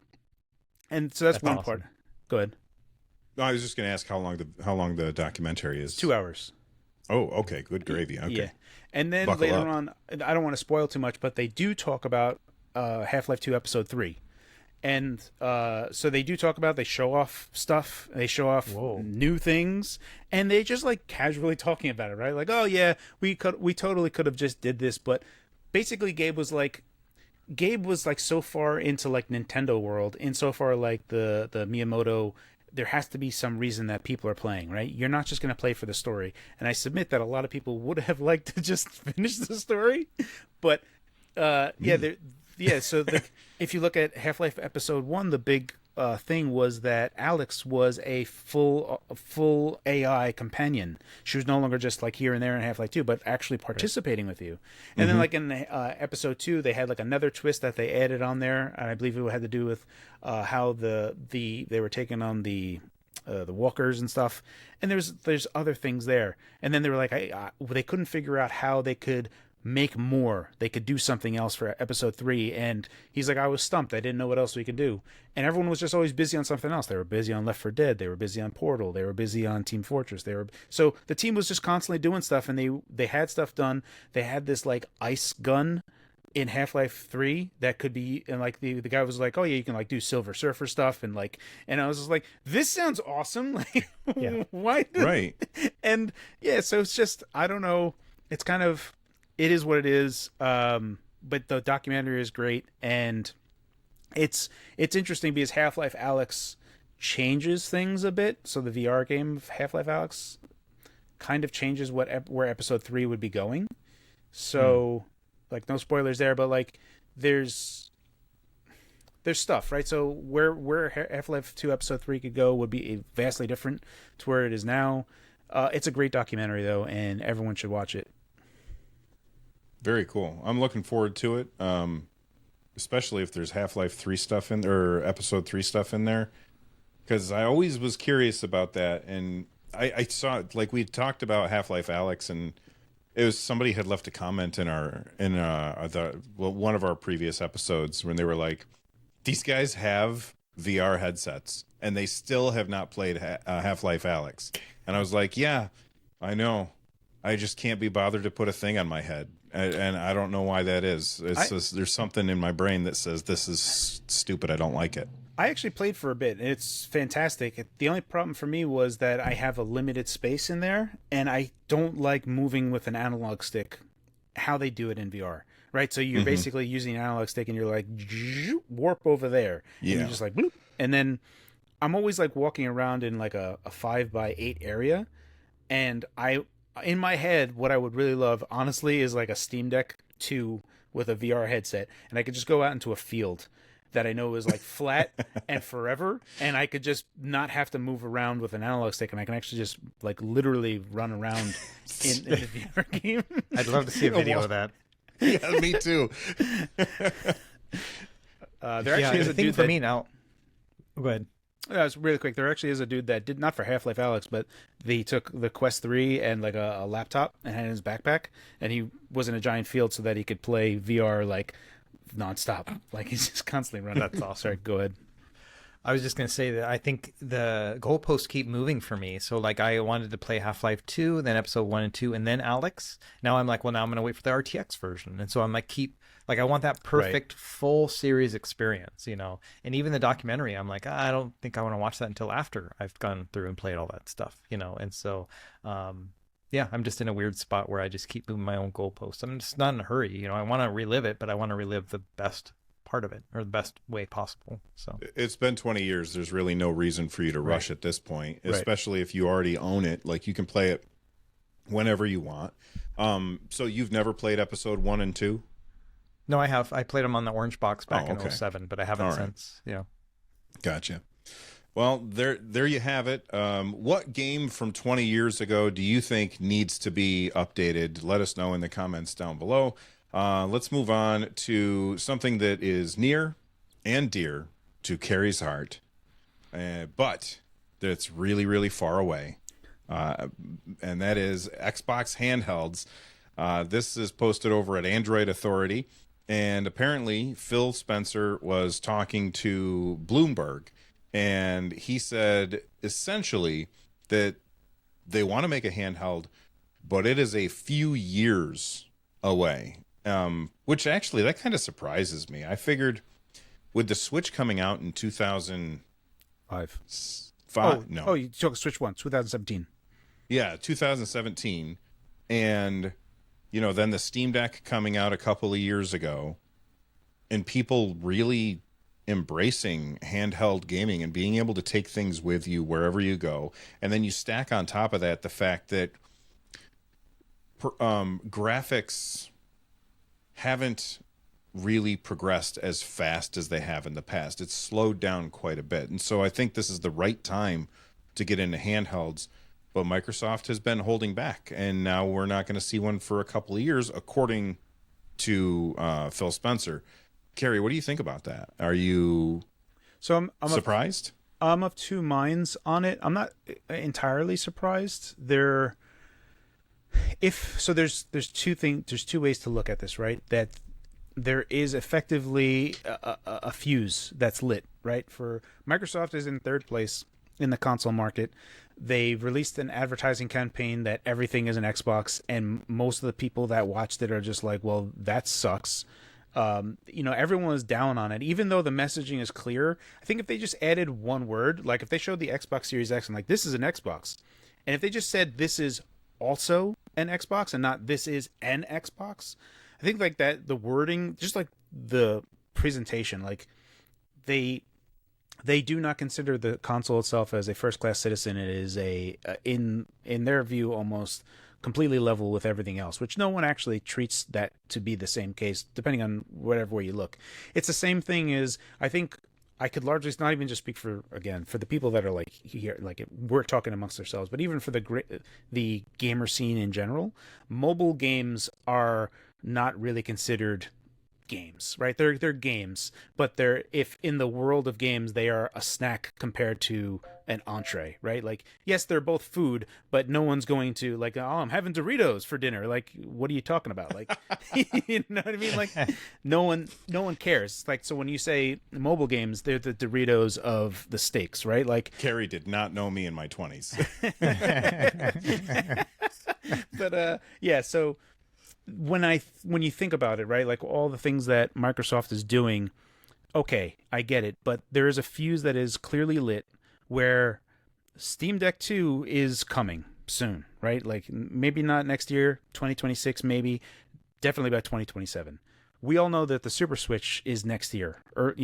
And so that's one awesome. part. Go ahead. No, I was just going to ask how long the documentary is. 2 hours. Oh, okay. Good gravy. Okay. Yeah. And then Buckle later up. on, I don't want to spoil too much, but they do talk about Half-Life 2 Episode 3. And so they do talk about, they show off stuff, they show off new things, and they just like casually talking about it, right? Like, "Oh yeah, we totally could have just did this," but basically Gabe was like so far into like Nintendo world, insofar like the Miyamoto, there has to be some reason that people are playing, right? You're not just going to play for the story. And I submit that a lot of people would have liked to just finish the story, but so if you look at Half-Life Episode 1, the big thing was that Alex was a full AI companion. She was no longer just like here and there in Half-Life 2, but actually participating with you. And then like in Episode 2, they had like another twist that they added on there, and I believe it had to do with how they were taking on the walkers and stuff. And there's other things there. And then they were like, they couldn't figure out how they could make more. They could do something else for Episode 3, and he's like, "I was stumped. I didn't know what else we could do." And everyone was just always busy on something else. They were busy on Left 4 Dead. They were busy on Portal. They were busy on Team Fortress. So the team was just constantly doing stuff, and they had stuff done. They had this like ice gun in Half-Life 3 that could be, and like the guy was like, "Oh yeah, you can like do Silver Surfer stuff," and I was just like, "This sounds awesome." Like, why? Right. And yeah, so it's just, I don't know. It's kind of, it is what it is. But the documentary is great, and it's interesting because Half-Life Alyx changes things a bit. So the VR game of Half-Life Alyx kind of changes where Episode 3 would be going. So like, no spoilers there, but like there's stuff, right? So where Half-Life 2 Episode 3 could go would be vastly different to where it is now. It's a great documentary though, and everyone should watch it. Very cool. I'm looking forward to it, especially if there's Half-Life 3 stuff in, or Episode 3 stuff in there, because I always was curious about that. And I saw, like, we talked about Half-Life Alyx, and it was, somebody had left a comment in one of our previous episodes when they were like, "These guys have VR headsets and they still have not played Half-Life Alyx." And I was like, "Yeah, I know. I just can't be bothered to put a thing on my head, and I don't know why that is. It's just, there's something in my brain that says this is stupid. I don't like it. I actually played for a bit, and it's fantastic. The only problem for me was that I have a limited space in there, and I don't like moving with an analog stick how they do it in VR, right? So you're basically using an analog stick, and you're like, warp over there. And you're just like, bloop. And then I'm always like walking around in like a 5x8 area, and in my head, what I would really love, honestly, is like a Steam Deck 2 with a VR headset, and I could just go out into a field that I know is like flat and forever, and I could just not have to move around with an analog stick, and I can actually just like literally run around in the VR game. I'd love to see a video of that. Yeah, me too. There actually is a thing dude for that, me now. Go ahead. it's really quick. There actually is a dude that did, not for Half-Life Alyx, but he took the Quest 3 and like a laptop and had it in his backpack, and he was in a giant field so that he could play VR like nonstop. Like he's just constantly running. That's awesome. Sorry, go ahead. I was just going to say that I think the goalposts keep moving for me. So like I wanted to play Half-Life 2, then Episode 1 and 2, and then Alyx. Now I'm like, well, now I'm going to wait for the RTX version. And so I'm like, I want that perfect full series experience, you know? And even the documentary, I'm like, I don't think I want to watch that until after I've gone through and played all that stuff, you know? And so, yeah, I'm just in a weird spot where I just keep moving my own goalposts. I'm just not in a hurry, you know? I want to relive it, but I want to relive the best part of it, or the best way possible. So it's been 20 years. There's really no reason for you to rush at this point, especially if you already own it. Like you can play it whenever you want. So you've never played Episode 1 and 2? No, I have. I played them on the orange box back in 07, but I haven't since. Yeah. Gotcha. Well, there you have it. What game from 20 years ago do you think needs to be updated? Let us know in the comments down below. Let's move on to something that is near and dear to Carrie's heart, but that's really, really far away. And that is Xbox Handhelds. This is posted over at Android Authority. And apparently Phil Spencer was talking to Bloomberg, and he said essentially that they want to make a handheld, but it is a few years away. Which actually, that kind of surprises me. I figured with the Switch coming out in 2005. No. You took Switch 1, 2017. Yeah, 2017. And, you know, then the Steam Deck coming out a couple of years ago, and people really embracing handheld gaming and being able to take things with you wherever you go. And then you stack on top of that the fact that graphics haven't really progressed as fast as they have in the past. It's slowed down quite a bit. And so I think this is the right time to get into handhelds. But Microsoft has been holding back, and now we're not going to see one for a couple of years, according to Phil Spencer. Carrie, what do you think about that? Are you I'm surprised? I'm of two minds on it. I'm not entirely surprised. There's two ways to look at this, right? That there is effectively a fuse that's lit, right? For Microsoft is in third place in the console market. They've released an advertising campaign that everything is an Xbox, and most of the people that watched it are just like, well, that sucks. Everyone was down on it, even though the messaging is clear. I think if they just added one word, like if they showed the Xbox Series X and like, this is an Xbox, and if they just said this is also an Xbox and not this is an Xbox, I think like that, the wording, just like the presentation, like they do not consider the console itself as a first-class citizen. It is in their view, almost completely level with everything else, which no one actually treats that to be the same case, depending on whatever way you look. It's the same thing as, I think I could largely not even just speak for the people that are like here, like we're talking amongst ourselves, but even for the gamer scene in general, mobile games are not really considered games, right? They're games, but if in the world of games they are a snack compared to an entree, right? Like, yes, they're both food, but no one's going to like, oh, I'm having Doritos for dinner. Like, what are you talking about? Like, you know what I mean? Like, no one cares. Like, so when you say mobile games, they're the Doritos of the steaks, right? Like, Carrie did not know me in my 20s. But yeah, so when you think about it, right, like all the things that Microsoft is doing, okay, I get it, but there is a fuse that is clearly lit where Steam Deck 2 is coming soon, right? Like maybe not next year, 2026 maybe, definitely by 2027. We all know that the Super Switch is next year, or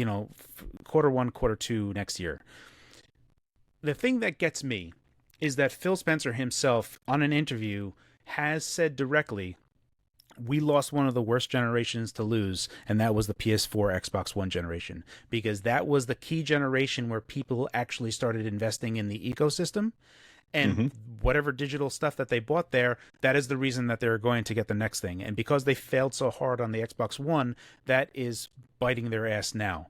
quarter 1, quarter 2 next year. The thing that gets me is that Phil Spencer himself on an interview has said directly, we lost one of the worst generations to lose, and that was the PS4 Xbox One generation, because that was the key generation where people actually started investing in the ecosystem. And whatever digital stuff that they bought there, that is the reason that they're going to get the next thing. And because they failed so hard on the Xbox One, that is biting their ass now.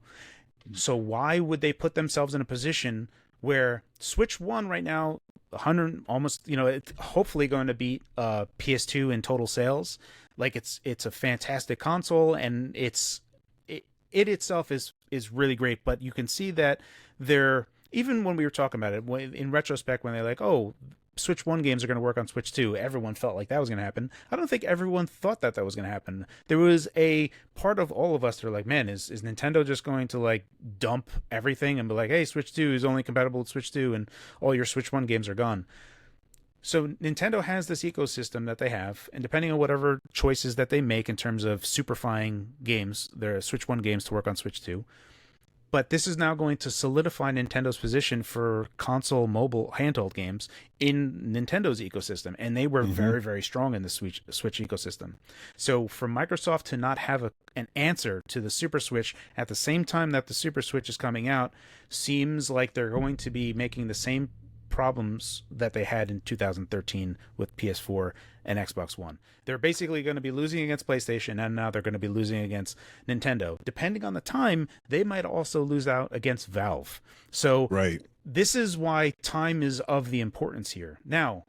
So why would they put themselves in a position where Switch 1 right now, 100 almost, it's hopefully going to beat PS2 in total sales. Like it's a fantastic console, and it itself is really great. But you can see that they're, even when we were talking about it in retrospect, when they're like, oh, Switch 1 games are going to work on Switch 2, everyone felt like that was going to happen. I don't think everyone thought that was going to happen. There was a part of all of us that are like, man, is Nintendo just going to like dump everything and be like, hey, Switch 2 is only compatible with Switch 2 and all your Switch 1 games are gone? So Nintendo has this ecosystem that they have, and depending on whatever choices that they make in terms of superfying games, their Switch 1 games to work on Switch 2. But this is now going to solidify Nintendo's position for console, mobile, handheld games in Nintendo's ecosystem. And they were very, very strong in the Switch ecosystem. So for Microsoft to not have an answer to the Super Switch at the same time that the Super Switch is coming out seems like they're going to be making the same problems that they had in 2013 with PS4 and Xbox One. They're basically going to be losing against PlayStation, and now they're going to be losing against Nintendo. Depending on the time, they might also lose out against Valve. So this is why time is of the importance here. Now,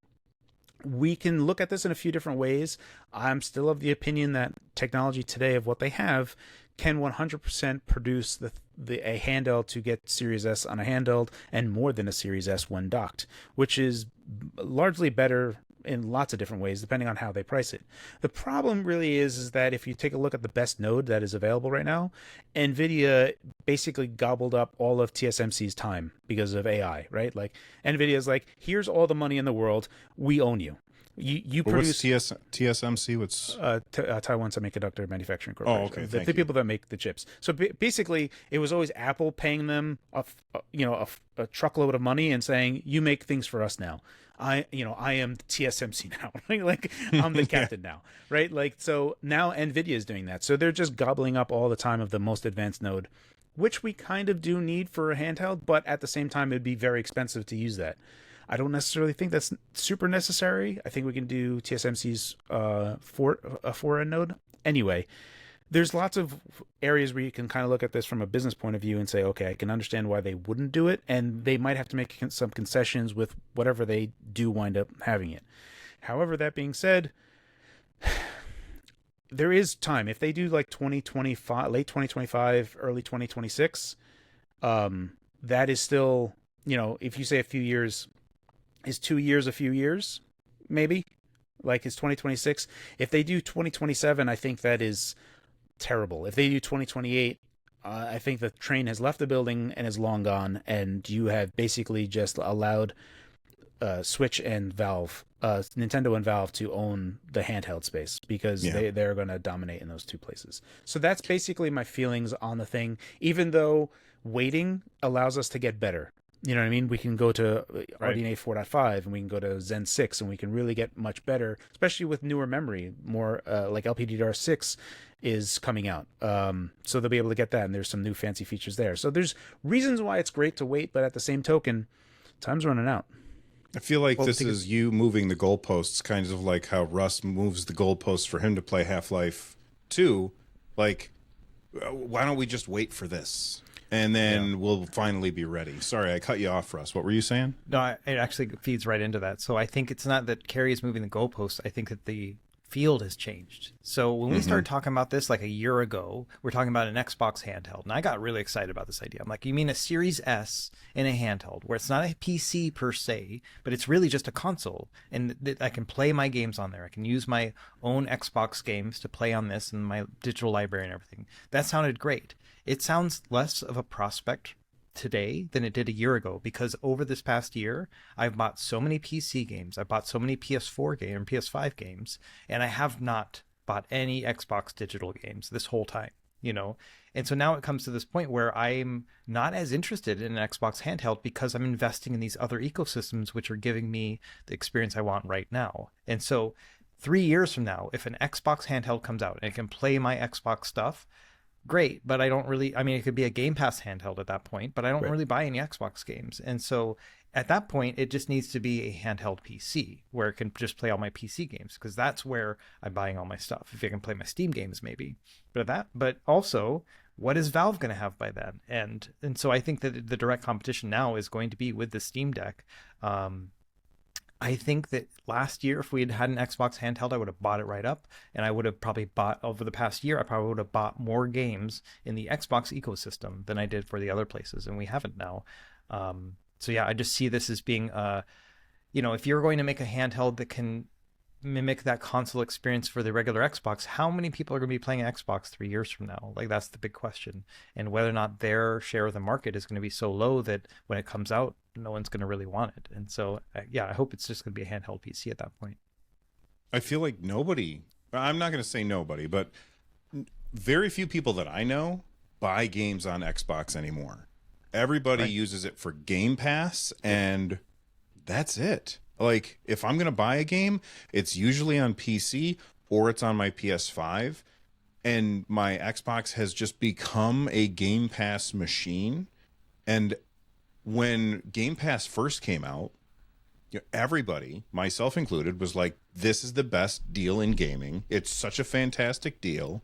we can look at this in a few different ways. I'm still of the opinion that technology today of what they have can 100% produce a handheld to get Series S on a handheld and more than a Series S when docked, which is largely better in lots of different ways, depending on how they price it. The problem really is that if you take a look at the best node that is available right now, NVIDIA basically gobbled up all of TSMC's time because of AI, right? Like NVIDIA's like, here's all the money in the world. We own you. You produce TSMC? What's Taiwan Semiconductor Manufacturing Corporation? Oh, okay. The people that make the chips. So basically, it was always Apple paying them a truckload of money and saying, "You make things for us now. I am TSMC now. Like I'm the captain now, right? Like so now NVIDIA is doing that. So they're just gobbling up all the time of the most advanced node, which we kind of do need for a handheld, but at the same time, it'd be very expensive to use that. I don't necessarily think that's super necessary. I think we can do TSMC's 4N node. Anyway, there's lots of areas where you can kind of look at this from a business point of view and say, okay, I can understand why they wouldn't do it, and they might have to make some concessions with whatever they do wind up having it. However, that being said, there is time. If they do like 2025, late 2025, early 2026, that is still, if you say a few years, is 2 years a few years? Maybe? Like, is 2026? If they do 2027, I think that is terrible. If they do 2028, I think the train has left the building and is long gone, and you have basically just allowed Switch and Valve, Nintendo and Valve, to own the handheld space, because they're going to dominate in those two places. So that's basically my feelings on the thing, even though waiting allows us to get better. You know what I mean? We can go to RDNA 4.5 and we can go to Zen 6 and we can really get much better, especially with newer memory. More like LPDDR6 is coming out. So they'll be able to get that, and there's some new fancy features there. So there's reasons why it's great to wait, but at the same token, time's running out. I feel like this is you moving the goalposts, kind of like how Russ moves the goalposts for him to play Half-Life 2. Like, why don't we just wait for this? And then we'll finally be ready. Sorry, I cut you off, Russ. What were you saying? No, it actually feeds right into that. So I think it's not that Carrie is moving the goalposts. I think that the field has changed. So when we started talking about this like a year ago, we're talking about an Xbox handheld, and I got really excited about this idea. I'm like, you mean a Series S in a handheld where it's not a PC per se, but it's really just a console, and I can play my games on there. I can use my own Xbox games to play on this and my digital library and everything. That sounded great. It sounds less of a prospect today than it did a year ago, because over this past year I've bought so many PC games, I bought so many PS4 games and PS5 games, and I have not bought any Xbox digital games this whole time, you know. And so now it comes to this point where I'm not as interested in an Xbox handheld because I'm investing in these other ecosystems which are giving me the experience I want right now. And so 3 years from now, if an Xbox handheld comes out and it can play my Xbox stuff, great, but I don't really, I mean, it could be a Game Pass handheld at that point, but I don't really buy any Xbox games. And so at that point, it just needs to be a handheld PC where it can just play all my PC games, because that's where I'm buying all my stuff. If I can play my Steam games, maybe. But also, what is Valve going to have by then? And so I think that the direct competition now is going to be with the Steam Deck. I think that last year, if we had had an Xbox handheld, I would have bought it right up. And I would have probably bought, over the past year, I probably would have bought more games in the Xbox ecosystem than I did for the other places. And we haven't now. So yeah, I just see this as being, if you're going to make a handheld that can mimic that console experience for the regular Xbox, how many people are going to be playing Xbox 3 years from now? Like, that's the big question. And whether or not their share of the market is going to be so low that when it comes out, no one's going to really want it. And so, I hope it's just going to be a handheld PC at that point. I feel like I'm not going to say nobody, but very few people that I know buy games on Xbox anymore. Everybody uses it for Game Pass, and that's it. Like, if I'm going to buy a game, it's usually on PC or it's on my PS5, and my Xbox has just become a Game Pass machine. And when Game Pass first came out, everybody, myself included, was like, this is the best deal in gaming. It's such a fantastic deal.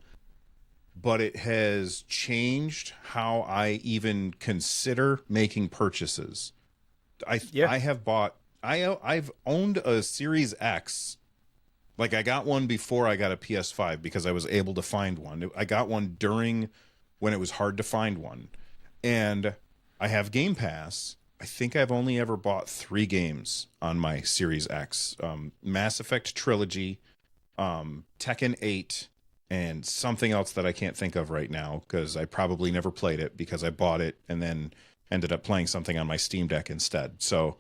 But it has changed how I even consider making purchases. I've owned a Series X. Like, I got one before I got a PS5 because I was able to find one. I got one during when it was hard to find one. And I have Game Pass. I think I've only ever bought 3 games on my Series X. Mass Effect Trilogy, Tekken 8, and something else that I can't think of right now because I probably never played it because I bought it and then ended up playing something on my Steam Deck instead. So,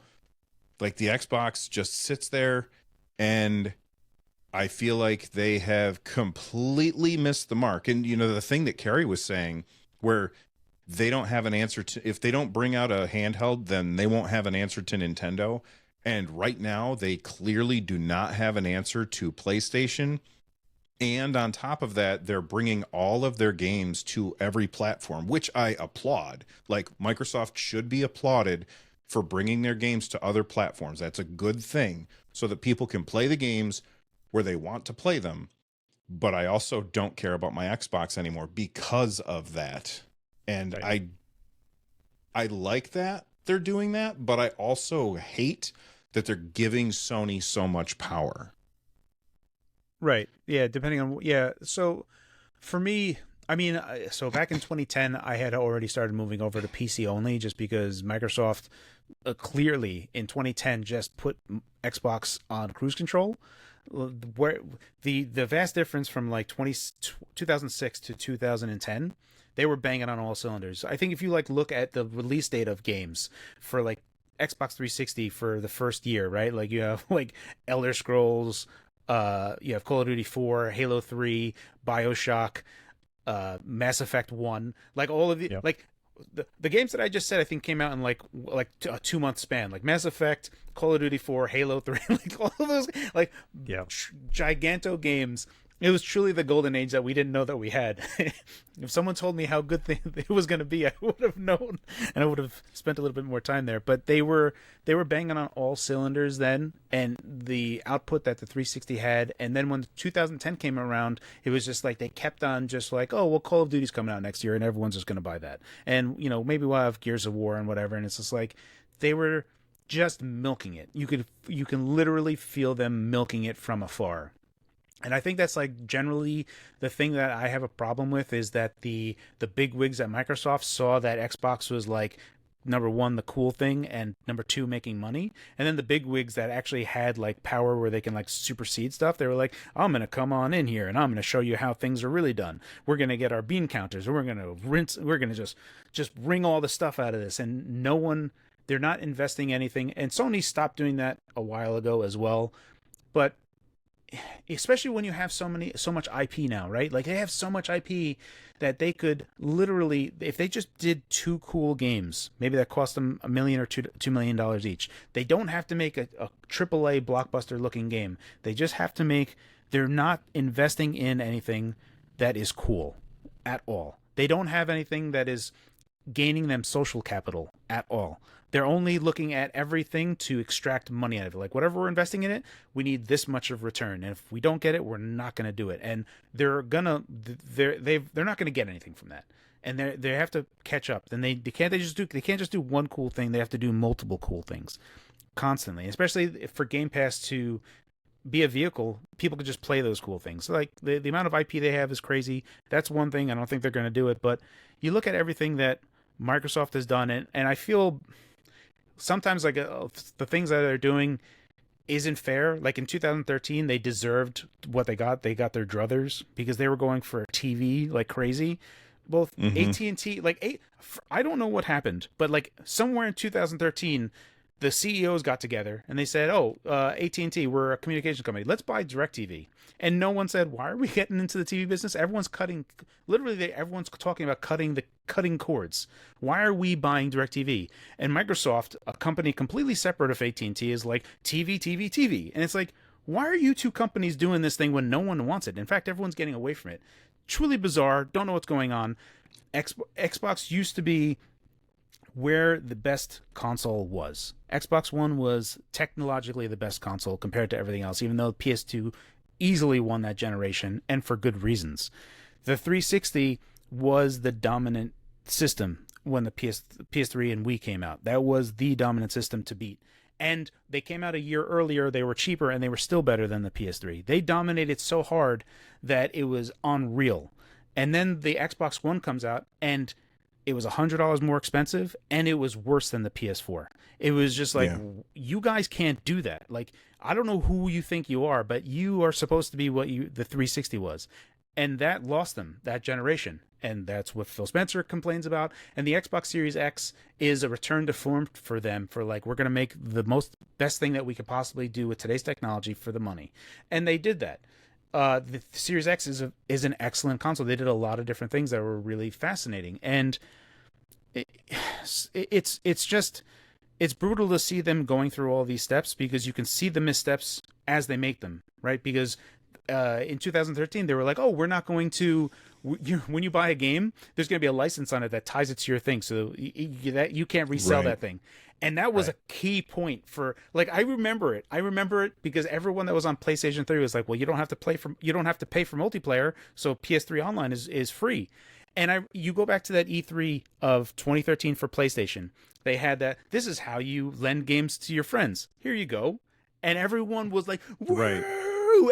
like, the Xbox just sits there, and I feel like they have completely missed the mark. And, the thing that Carrie was saying, where they don't have an answer to, if they don't bring out a handheld, then they won't have an answer to Nintendo. And right now, they clearly do not have an answer to PlayStation. And on top of that, they're bringing all of their games to every platform, which I applaud. Like, Microsoft should be applauded for bringing their games to other platforms. That's a good thing, so that people can play the games where they want to play them. But I also don't care about my Xbox anymore because of that. And I like that they're doing that, but I also hate that they're giving Sony so much power. Right. Yeah. Depending on, So for me, I mean, so back in 2010, I had already started moving over to PC only, just because Microsoft clearly in 2010 just put Xbox on cruise control. Where the vast difference from like 2006 to 2010, they were banging on all cylinders. I think if you look at the release date of games for like Xbox 360 for the first year, right? Like, you have like Elder Scrolls, you have Call of Duty 4, Halo 3, BioShock, Mass Effect 1, like all of the like the games that I just said, I think came out in like a 2-month span, like Mass Effect, Call of Duty 4, Halo 3, like all of those giganto games. It was truly the golden age that we didn't know that we had. If someone told me how good it was going to be, I would have known, and I would have spent a little bit more time there. But they were banging on all cylinders then, and the output that the 360 had. And then when 2010 came around, it was just like they kept on just like, oh, well, Call of Duty's coming out next year, and everyone's just going to buy that. And maybe we'll have Gears of War and whatever. And it's just like they were just milking it. You can literally feel them milking it from afar. And I think that's like generally the thing that I have a problem with is that the big wigs at Microsoft saw that Xbox was like number one, the cool thing, and number two, making money. And then the big wigs that actually had like power where they can like supersede stuff, they were like, I'm going to come on in here and I'm going to show you how things are really done. We're going to get our bean counters and we're going to just wring all the stuff out of this. And no one, they're not investing anything. And Sony stopped doing that a while ago as well. But especially when you have so much IP now, right? Like they have so much IP that they could literally, if they just did 2 cool games, maybe that cost them $1 million or $2 million each. They don't have to make a AAA blockbuster looking game. They just have to make. They're not investing in anything that is cool at all. They don't have anything that is gaining them social capital at all. They're only looking at everything to extract money out of it. Like whatever we're investing in it, we need this much of return. And if we don't get it, we're not going to do it. And they're not going to get anything from that. And they have to catch up. Then they can't just do one cool thing. They have to do multiple cool things constantly. Especially for Game Pass to be a vehicle, people could just play those cool things. So like the amount of IP they have is crazy. That's one thing. I don't think they're going to do it. But you look at everything that Microsoft has done, and I feel sometimes like the things that they're doing isn't fair. Like in 2013, they deserved what they got. They got their druthers because they were going for a TV like crazy. Both AT&T, I don't know what happened, but like somewhere in 2013, the CEOs got together and they said, AT&T, we're a communications company. Let's buy DirecTV. And no one said, why are we getting into the TV business? Everyone's everyone's talking about cutting cords. Why are we buying DirecTV? And Microsoft, a company completely separate of AT&T, is like TV, TV, TV. And it's like, why are you two companies doing this thing when no one wants it? In fact, everyone's getting away from it. Truly bizarre. Don't know what's going on. Xbox used to be where the best console was. Xbox One was technologically the best console compared to everything else, even though PS2 easily won that generation, and for good reasons. The 360 was the dominant system when the PS3 and Wii came out. That was the dominant system to beat. And they came out a year earlier, they were cheaper, and they were still better than the PS3. They dominated so hard that it was unreal. And then the Xbox One comes out, and it was $100 more expensive, and it was worse than the PS4. It was just like, You guys can't do that. Like, I don't know who you think you are, but you are supposed to be what the 360 was. And that lost them, that generation. And that's what Phil Spencer complains about. And the Xbox Series X is a return to form for them, for like, we're going to make the best thing that we could possibly do with today's technology for the money. And they did that. The Series X is an excellent console. They did a lot of different things that were really fascinating, and it's brutal to see them going through all these steps because you can see the missteps as they make them, right? Because in 2013 they were like, we're not going to. When you buy a game, there's going to be a license on it that ties it to your thing, so you can't resell that thing. And that was a key point for, like, I remember it because everyone that was on PlayStation 3 was like, well, you don't have to pay for multiplayer, so PS3 Online is free. And you go back to that E3 of 2013 for PlayStation. They had that, this is how you lend games to your friends. Here you go. And everyone was like, woo! Right.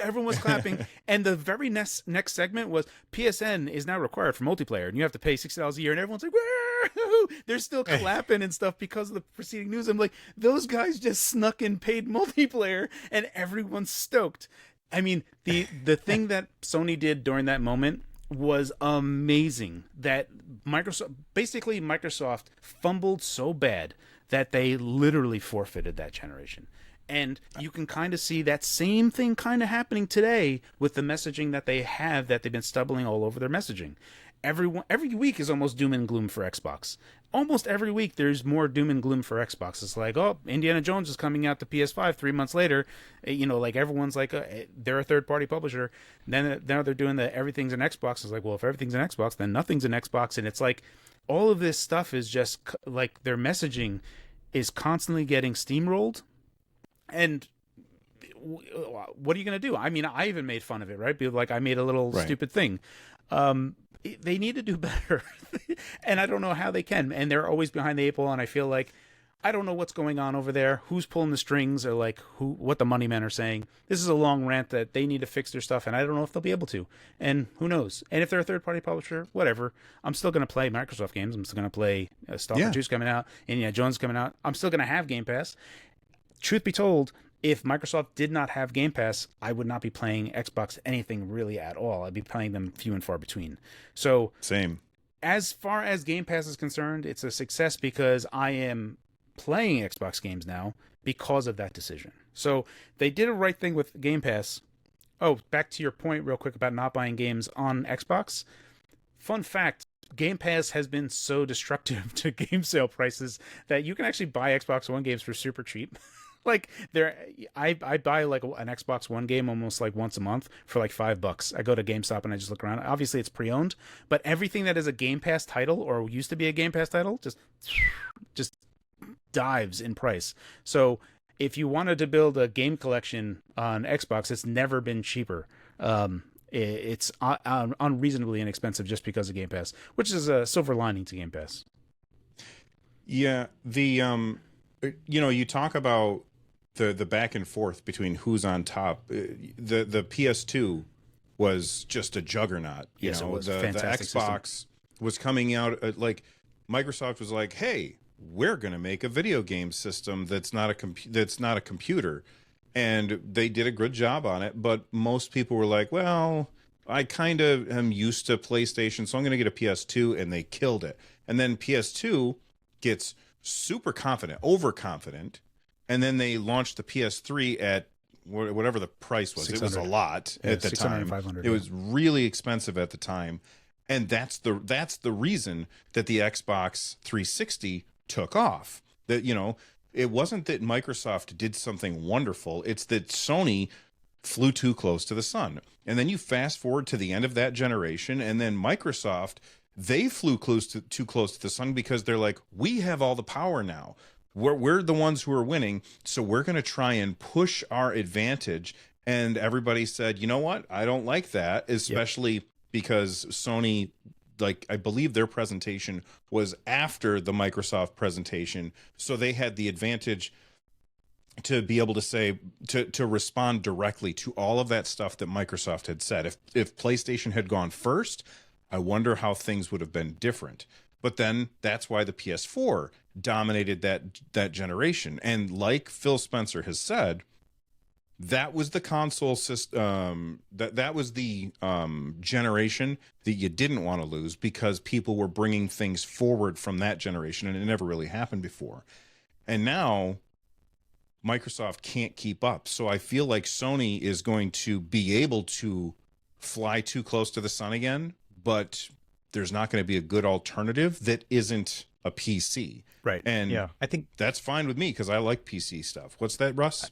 Everyone was clapping. And the very next segment was PSN is now required for multiplayer, and you have to pay $60 a year. And everyone's like, woo! They're still clapping and stuff because of the preceding news. I'm like, those guys just snuck in paid multiplayer, and everyone's stoked. I mean, the thing that Sony did during that moment was amazing. That Microsoft fumbled so bad that they literally forfeited that generation. And you can kind of see that same thing kind of happening today with the messaging that they have, that they've been stumbling all over their messaging. Every week is almost doom and gloom for Xbox. Almost every week there's more doom and gloom for Xbox. It's like, Indiana Jones is coming out to PS5 3 months later. Like everyone's like, they're a third-party publisher. Now they're doing the everything's an Xbox. It's like, well, if everything's an Xbox, then nothing's an Xbox. And it's like all of this stuff is just like their messaging is constantly getting steamrolled. And what are you going to do? I mean, I even made fun of it, right? Like I made a little stupid thing. They need to do better. And I don't know how they can. And they're always behind the 8 ball. And I feel like I don't know what's going on over there, who's pulling the strings, or like what the money men are saying. This is a long rant that they need to fix their stuff, and I don't know if they'll be able to. And who knows? And if they're a third-party publisher, whatever. I'm still going to play Microsoft games. I'm still going to play Stalker 2's coming out, Indiana Jones coming out. I'm still going to have Game Pass. Truth be told, if Microsoft did not have Game Pass, I would not be playing Xbox anything really at all. I'd be playing them few and far between. So Same. As far as Game Pass is concerned, it's a success because I am playing Xbox games now because of that decision. So they did a right thing with Game Pass. Oh, back to your point real quick about not buying games on Xbox. Fun fact, Game Pass has been so destructive to game sale prices that you can actually buy Xbox One games for super cheap. Like I buy like an Xbox One game almost like once a month for like $5. I go to GameStop and I just look around. Obviously it's pre-owned, but everything that is a Game Pass title or used to be a Game Pass title just dives in price. So if you wanted to build a game collection on Xbox, it's never been cheaper. It's unreasonably inexpensive just because of Game Pass, which is a silver lining to Game Pass. Yeah, you talk about the back and forth between who's on top. The PS2 was just a juggernaut. Yes, it was the fantastic Xbox system. was coming out like Microsoft was like, "Hey, we're going to make a video game system that's not a computer." And they did a good job on it, but most people were like, "Well, I kind of am used to PlayStation, so I'm going to get a PS2," and they killed it. And then PS2 gets super confident, overconfident, and then they launched the PS3 at whatever the price was. It was a lot at the time. 500, it was really expensive at the time, and that's the reason that the Xbox 360 took off. That it wasn't that Microsoft did something wonderful. It's that Sony flew too close to the sun. And then you fast forward to the end of that generation, and then Microsoft, they flew too close to the sun because they're like, we have all the power now. We're the ones who are winning, so we're going to try and push our advantage. And everybody said, you know what? I don't like that, especially because Sony, like, I believe their presentation was after the Microsoft presentation, so they had the advantage to be able to say, to respond directly to all of that stuff that Microsoft had said. If PlayStation had gone first, I wonder how things would have been different. But then that's why the PS4 dominated that generation. And like Phil Spencer has said, that was the console system, that was the generation that you didn't want to lose because people were bringing things forward from that generation, and it never really happened before. And now Microsoft can't keep up. So I feel like Sony is going to be able to fly too close to the sun again, but there's not going to be a good alternative that isn't a PC. Right. And I think that's fine with me because I like PC stuff. What's that, Russ?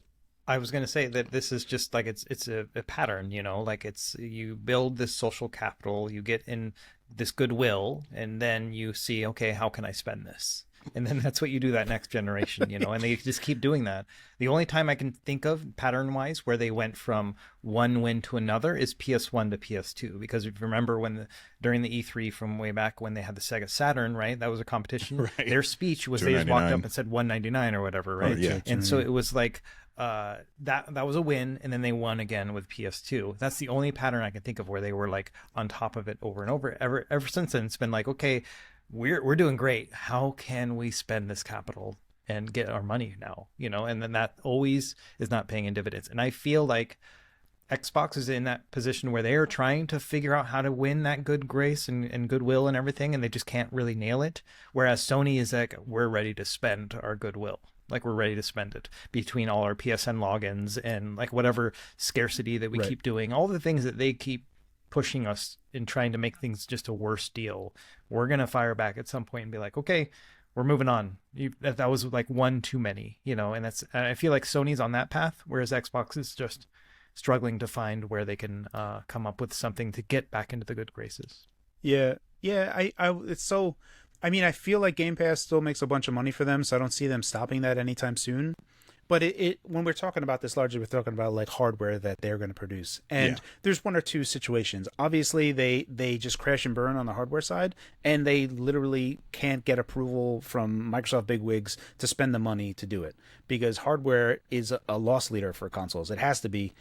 I was going to say that this is just like it's a pattern, like it's you build this social capital, you get in this goodwill, and then you see, okay, how can I spend this? And then that's what you do that next generation, and they just keep doing that. The only time I can think of pattern wise where they went from one win to another is PS1 to PS2. Because if you remember during the E3 from way back when they had the Sega Saturn, right? That was a competition. Right. Their speech was they just walked up and said $199 or whatever, right? Oh, yeah. And so it was like that was a win, and then they won again with PS2. That's the only pattern I can think of where they were like on top of it over and over. Ever since then, it's been like, okay, we're doing great. How can we spend this capital and get our money now? And then that always is not paying in dividends. And I feel like Xbox is in that position where they are trying to figure out how to win that good grace and goodwill and everything, and they just can't really nail it. Whereas Sony is like, we're ready to spend our goodwill. Like, we're ready to spend it between all our PSN logins and like whatever scarcity that we keep doing, all the things that they keep pushing us in trying to make things just a worse deal. We're going to fire back at some point and be like, okay, we're moving on. That was like one too many, and I feel like Sony's on that path, whereas Xbox is just struggling to find where they can come up with something to get back into the good graces. Yeah. It's so, I feel like Game Pass still makes a bunch of money for them, so I don't see them stopping that anytime soon. But when we're talking about this largely, we're talking about like hardware that they're going to produce. And there's one or two situations. Obviously, they just crash and burn on the hardware side, and they literally can't get approval from Microsoft bigwigs to spend the money to do it, because hardware is a loss leader for consoles. It has to be,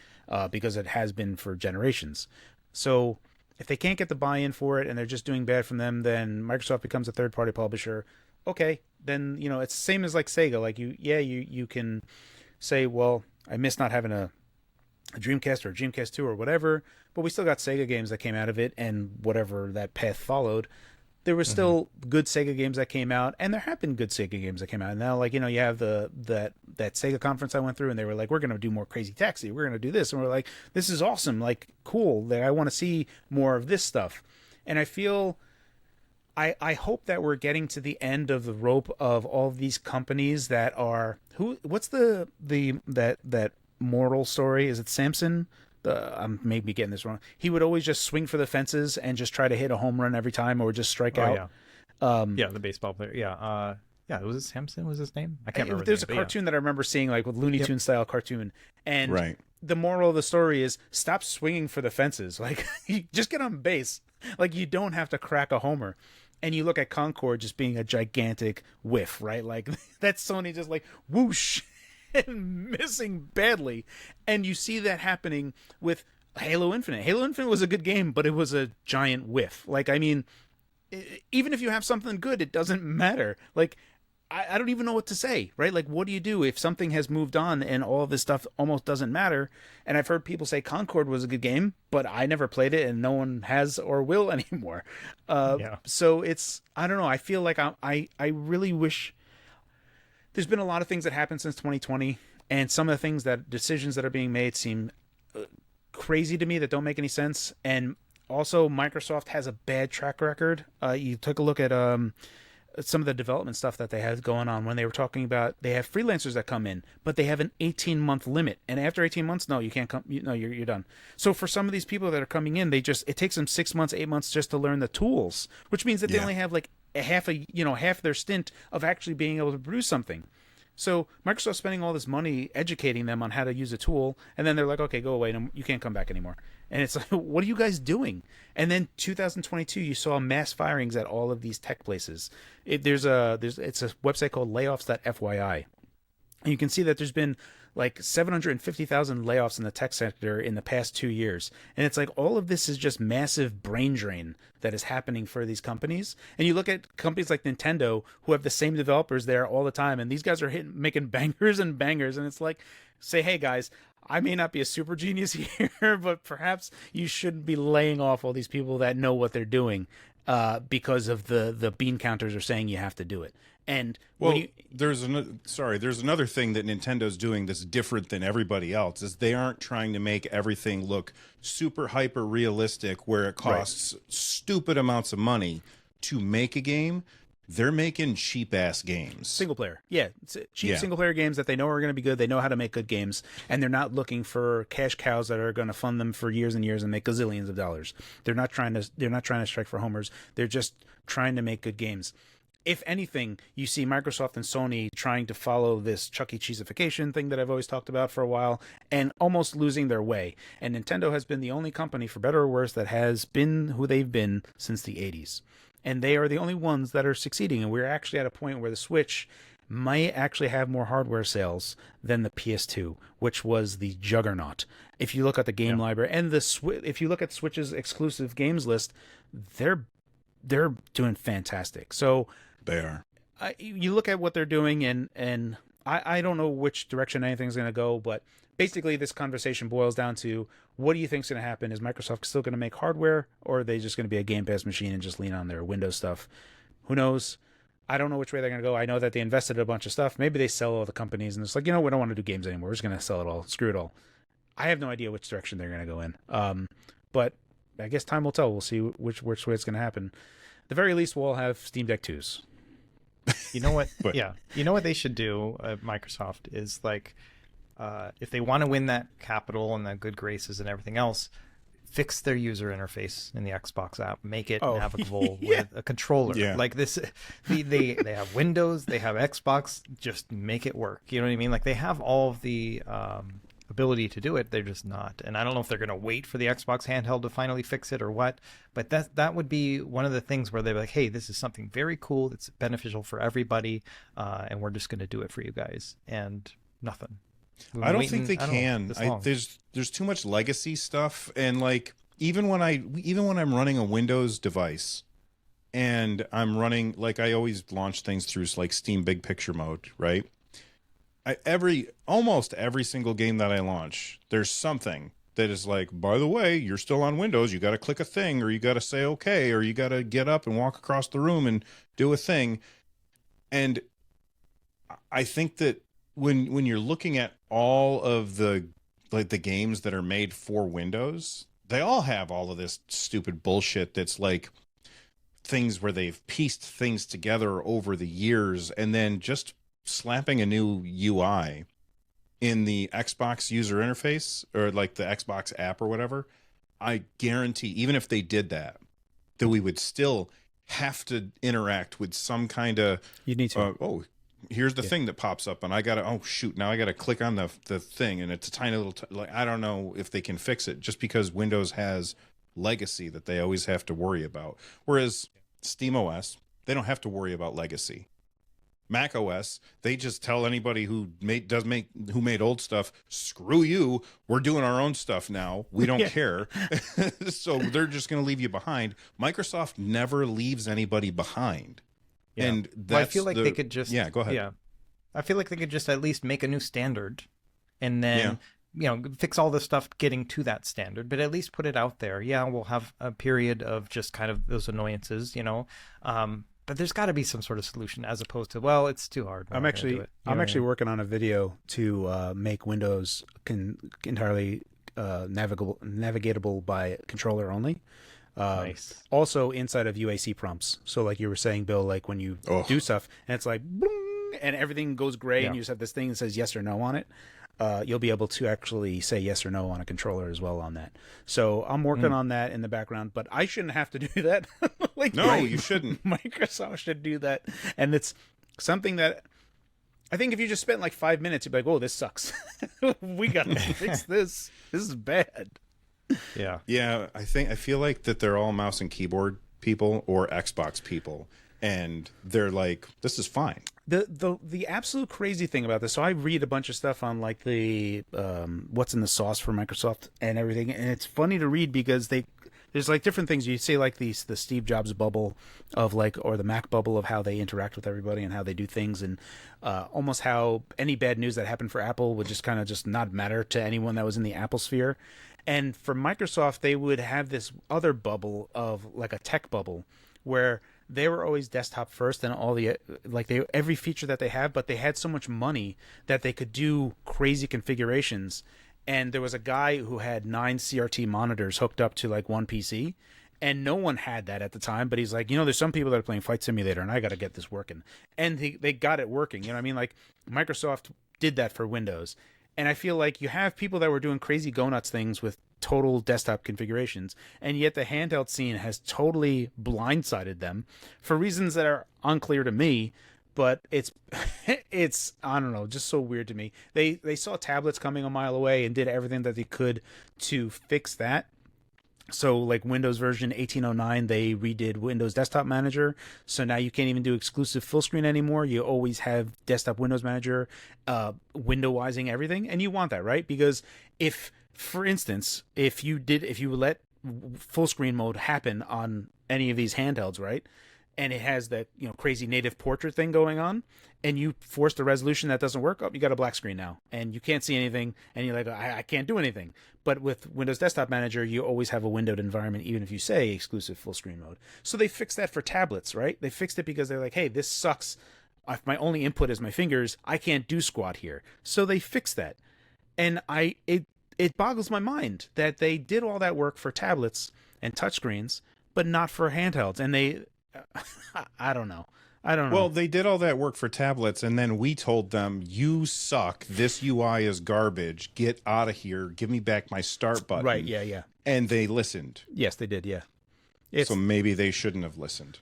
because it has been for generations. So if they can't get the buy-in for it and they're just doing bad from them, then Microsoft becomes a third-party publisher. Okay, then it's the same as like Sega. Like you can say, well, I miss not having a Dreamcast or a Dreamcast 2 or whatever, but we still got Sega games that came out of it, and whatever that path followed, there was still good Sega games that came out, and there have been good Sega games that came out. And now, like, you have that Sega conference I went through, and they were like, we're going to do more Crazy Taxi, we're going to do this, and we're like, this is awesome, like, cool, I want to see more of this stuff. And I feel, I hope that we're getting to the end of the rope of all of these companies that are, what's that moral story? Is it Samson? I'm maybe getting this wrong. He would always just swing for the fences and just try to hit a home run every time, or just strike out. Yeah, the baseball player. Yeah, was it Samson? Was his name? I can't remember. There's a cartoon that I remember seeing, like with Looney Tunes style cartoon, and the moral of the story is stop swinging for the fences. Like, you just get on base. Like, you don't have to crack a homer. And you look at Concord just being a gigantic whiff, right? Like, that's Sony just like whoosh and missing badly. And you see that happening with Halo Infinite. Halo Infinite was a good game, but it was a giant whiff. Like, I mean, even if you have something good, it doesn't matter. Like, I don't even know what to say, right? Like, what do you do if something has moved on and all of this stuff almost doesn't matter? And I've heard people say Concord was a good game, but I never played it, and no one has or will anymore. So it's, I don't know. I feel like I really wish. There's been a lot of things that happened since 2020, and some of the decisions that are being made seem crazy to me, that don't make any sense. And also, Microsoft has a bad track record. You took a look at some of the development stuff that they had going on when they were talking about they have freelancers that come in, but they have an 18-month limit. And after 18 months, no, you can't come. You're done. So for some of these people that are coming in, it takes them 6 months, 8 months just to learn the tools, which means that they only have like half their stint of actually being able to produce something. So Microsoft's spending all this money educating them on how to use a tool, and then they're like, okay, go away, you can't come back anymore. And it's like, what are you guys doing? And then 2022, you saw mass firings at all of these tech places. It's a website called layoffs.fyi. And you can see that there's been like 750,000 layoffs in the tech sector in the past 2 years. And it's like all of this is just massive brain drain that is happening for these companies. And you look at companies like Nintendo, who have the same developers there all the time, and these guys are making bangers and bangers. And it's like, say, hey guys, I may not be a super genius here, but perhaps you shouldn't be laying off all these people that know what they're doing, because of the bean counters are saying you have to do it. And there's another thing that Nintendo's doing that's different than everybody else, is they aren't trying to make everything look super hyper realistic where it costs stupid amounts of money to make a game. They're making cheap ass games. Single player. Yeah. Cheap single player games that they know are going to be good. They know how to make good games, and they're not looking for cash cows that are going to fund them for years and years and make gazillions of dollars. They're not trying to strike for homers. They're just trying to make good games. If anything, you see Microsoft and Sony trying to follow this Chuck E. Cheeseification thing that I've always talked about for a while, and almost losing their way. And Nintendo has been the only company, for better or worse, that has been who they've been since the 80s. And they are the only ones that are succeeding. And we're actually at a point where the Switch might actually have more hardware sales than the PS2, which was the juggernaut. If you look at the game library and if you look at Switch's exclusive games list, they're doing fantastic. So they are. You look at what they're doing, and I don't know which direction anything's going to go, but basically this conversation boils down to, what do you think is going to happen? Is Microsoft still going to make hardware, or are they just going to be a Game Pass machine and just lean on their Windows stuff? Who knows? I don't know which way they're going to go. I know that they invested a bunch of stuff. Maybe they sell all the companies and it's like, we don't want to do games anymore. We're just going to sell it all. Screw it all. I have no idea which direction they're going to go in. But I guess time will tell. We'll see which way it's going to happen. At the very least, we'll all have Steam Deck 2s. You know what? You know what they should do at Microsoft is, like, if they want to win that capital and that good graces and everything else, fix their user interface in the Xbox app, make it Oh, navigable yeah. with a controller. Yeah. Like this, they have Windows, they have Xbox, just make it work. You know what I mean? Like they have all of the ability to do it, they're just not. And I don't know if they're going to wait for the Xbox handheld to finally fix it or what, but that would be one of the things where they're like, hey, this is something very cool that's beneficial for everybody, and we're just going to do it for you guys. And nothing. I don't think they can. There's too much legacy stuff, and like even when I'm running a Windows device and I'm running, like, I always launch things through like Steam Big Picture mode, right? Almost every single game that I launch, there's something that is like, by the way, you're still on Windows, you got to click a thing, or you got to say okay, or you got to get up and walk across the room and do a thing. And I think that when you're looking at all of the games that are made for Windows, they all have all of this stupid bullshit that's like things where they've pieced things together over the years, and then just slapping a new UI in the Xbox user interface or like the Xbox app or whatever. I guarantee, even if they did that we would still have to interact with some kind of, You need to. Here's the thing that pops up, and I gotta, now I gotta click on the thing, and it's a tiny little like, I don't know if they can fix it, just because Windows has legacy that they always have to worry about, whereas SteamOS, they don't have to worry about legacy. Mac OS, they just tell anybody who made old stuff, screw you, we're doing our own stuff now, we don't care. So they're just going to leave you behind. Microsoft never leaves anybody behind. Yeah. And I feel like they could just go ahead. Yeah, I feel like they could just at least make a new standard, and then fix all the stuff getting to that standard, but at least put it out there. Yeah, we'll have a period of just kind of those annoyances, but there's got to be some sort of solution, as opposed to, well, it's too hard. I'm actually working on a video to make Windows entirely navigatable by controller only. Nice. Also inside of UAC prompts. So like you were saying, Bill, like when you do stuff and it's like, boom, and everything goes gray, and you just have this thing that says yes or no on it. You'll be able to actually say yes or no on a controller as well on that. So I'm working on that in the background, but I shouldn't have to do that. You shouldn't. Microsoft should do that. And it's something that I think if you just spent like 5 minutes, you'd be like, oh, this sucks. We got to fix this. This is bad. Yeah. Yeah, I feel like that they're all mouse and keyboard people or Xbox people, and they're like, this is fine. The absolute crazy thing about this, so I read a bunch of stuff on like the what's in the sauce for Microsoft and everything, and it's funny to read because there's like different things. You say like the Steve Jobs bubble of like, or the Mac bubble of how they interact with everybody and how they do things, and almost how any bad news that happened for Apple would just kind of just not matter to anyone that was in the Apple sphere. And for Microsoft, they would have this other bubble of like a tech bubble where they were always desktop first, and all the every feature that they have, but they had so much money that they could do crazy configurations. And there was a guy who had 9 CRT monitors hooked up to like one PC, and no one had that at the time. But he's like, there's some people that are playing Flight Simulator, and I got to get this working. And they got it working. You know what I mean? Like Microsoft did that for Windows. And I feel like you have people that were doing crazy go-nuts things with total desktop configurations, and yet the handheld scene has totally blindsided them for reasons that are unclear to me, but it's I don't know, just so weird to me. They saw tablets coming a mile away and did everything that they could to fix that. So like Windows version 1809, they redid Windows Desktop Manager. So now you can't even do exclusive full screen anymore. You always have Desktop Windows Manager, windowizing everything. And you want that, right? Because if, for instance, if you let full screen mode happen on any of these handhelds, right? And it has that, crazy native portrait thing going on, and you force the resolution that doesn't work, you got a black screen now, and you can't see anything, and you're like, I can't do anything. But with Windows Desktop Manager, you always have a windowed environment, even if you say exclusive full screen mode. So they fixed that for tablets, right? They fixed it because they're like, hey, this sucks. If my only input is my fingers, I can't do squat here. So they fixed that. And it boggles my mind that they did all that work for tablets and touchscreens, but not for handhelds. And I don't know. I don't know. Well, they did all that work for tablets, and then we told them, you suck. This UI is garbage. Get out of here. Give me back my start button. Right, yeah. And they listened. Yes, they did, yeah. So maybe they shouldn't have listened.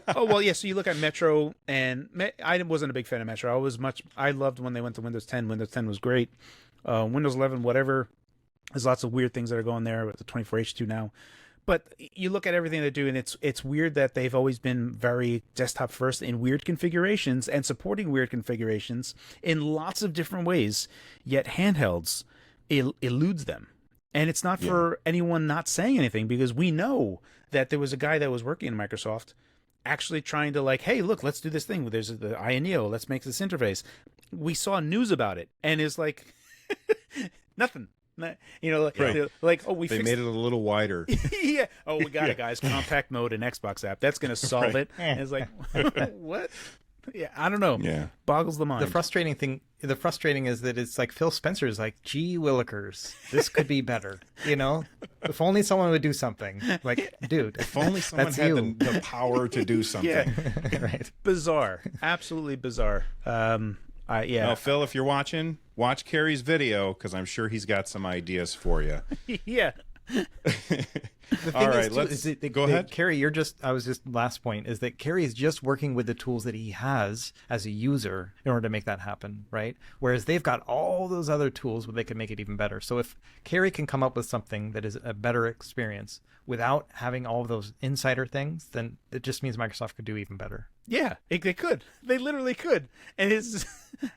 Oh, well, yeah, so you look at Metro, and I wasn't a big fan of Metro. I loved when they went to Windows 10. Windows 10 was great. Windows 11, whatever. There's lots of weird things that are going there with the 24H2 now. But you look at everything they do, and it's weird that they've always been very desktop first in weird configurations and supporting weird configurations in lots of different ways. Yet Handhelds eludes them. And it's not for anyone not saying anything, because we know that there was a guy that was working in Microsoft actually trying to like, hey, look, let's do this thing. There's the INEO. Let's make this interface. We saw news about it, and it's like nothing. You know, like oh, they made it a little wider. Yeah. Oh, we got it, guys. Compact mode and Xbox app. That's going to solve it. And it's like, what? Yeah, I don't know. Yeah. Boggles the mind. The frustrating is that it's like Phil Spencer's like, gee willikers, this could be better. You know, if only someone would do something. Like, dude, if only someone had the power to do something. Yeah. Right. Bizarre. Absolutely bizarre. Yeah. Now, Phil, if you're watching, watch Carrie's video, because I'm sure he's got some ideas for you. Yeah. All right, go ahead. Carrie, last point is that Carrie is just working with the tools that he has as a user in order to make that happen, right? Whereas they've got all those other tools where they can make it even better. So if Carrie can come up with something that is a better experience without having all of those insider things, then it just means Microsoft could do even better. Yeah, they could. They literally could. And it's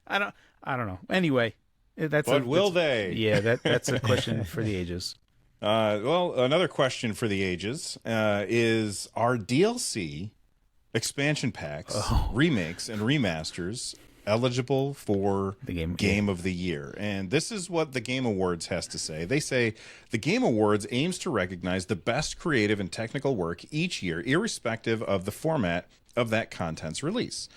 I don't know. Anyway, will they? Yeah, that's a question for the ages. Well, another question for the ages is, are DLC expansion packs, remakes, and remasters eligible for the Game of the Year? And this is what the Game Awards has to say. They say the Game Awards aims to recognize the best creative and technical work each year, irrespective of the format of that content's release.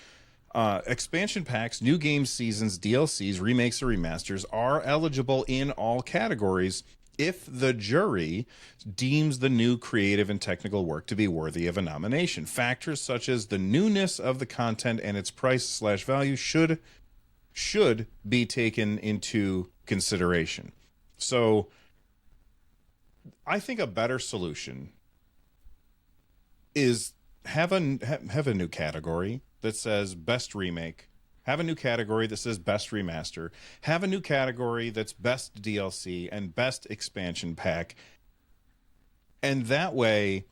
Expansion packs, new game seasons, DLCs, remakes, or remasters are eligible in all categories if the jury deems the new creative and technical work to be worthy of a nomination. Factors such as the newness of the content and its price/value should be taken into consideration. So I think a better solution is have a new category that says best remake, have a new category that says best remaster, have a new category that's best DLC and best expansion pack. And that way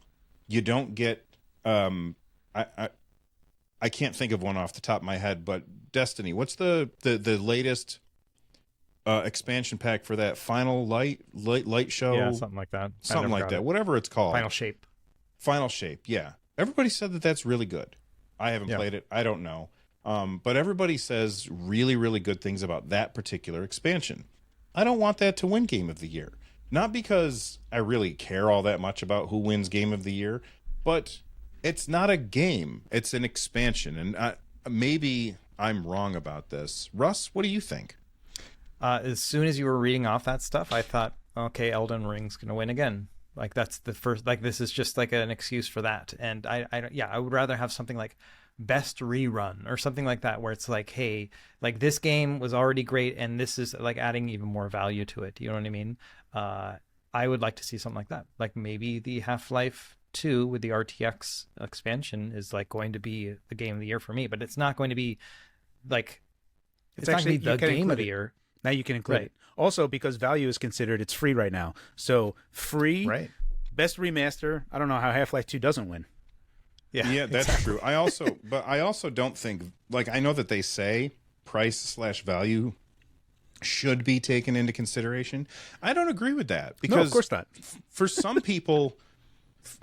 you don't get I can't think of one off the top of my head, but Destiny, what's the latest expansion pack for that Final Light show? Yeah, something like that. Something like that. Whatever it's called. Final Shape. Yeah. Everybody said that that's really good. I haven't played it. I don't know. But everybody says really, really good things about that particular expansion. I don't want that to win Game of the Year. Not because I really care all that much about who wins Game of the Year, but it's not a game. It's an expansion. And maybe I'm wrong about this. Russ, what do you think? As soon as you were reading off that stuff, I thought, okay, Elden Ring's going to win again. Like, that's the first, like, this is just like an excuse for that. And I would rather have something like best rerun or something like that, where it's like, hey, like, this game was already great and this is like adding even more value to it. You know what I mean? I would like to see something like that. Like, maybe the Half-Life 2 with the RTX expansion is like going to be the game of the year for me, but it's not going to be like, it's actually the game of the year. Now you can include it. Also, because value is considered, it's free right now. So free, best remaster. I don't know how Half-Life 2 doesn't win. Yeah, that's true. I also don't think, like, I know that they say price/value should be taken into consideration. I don't agree with that, because no, of course not. For some people,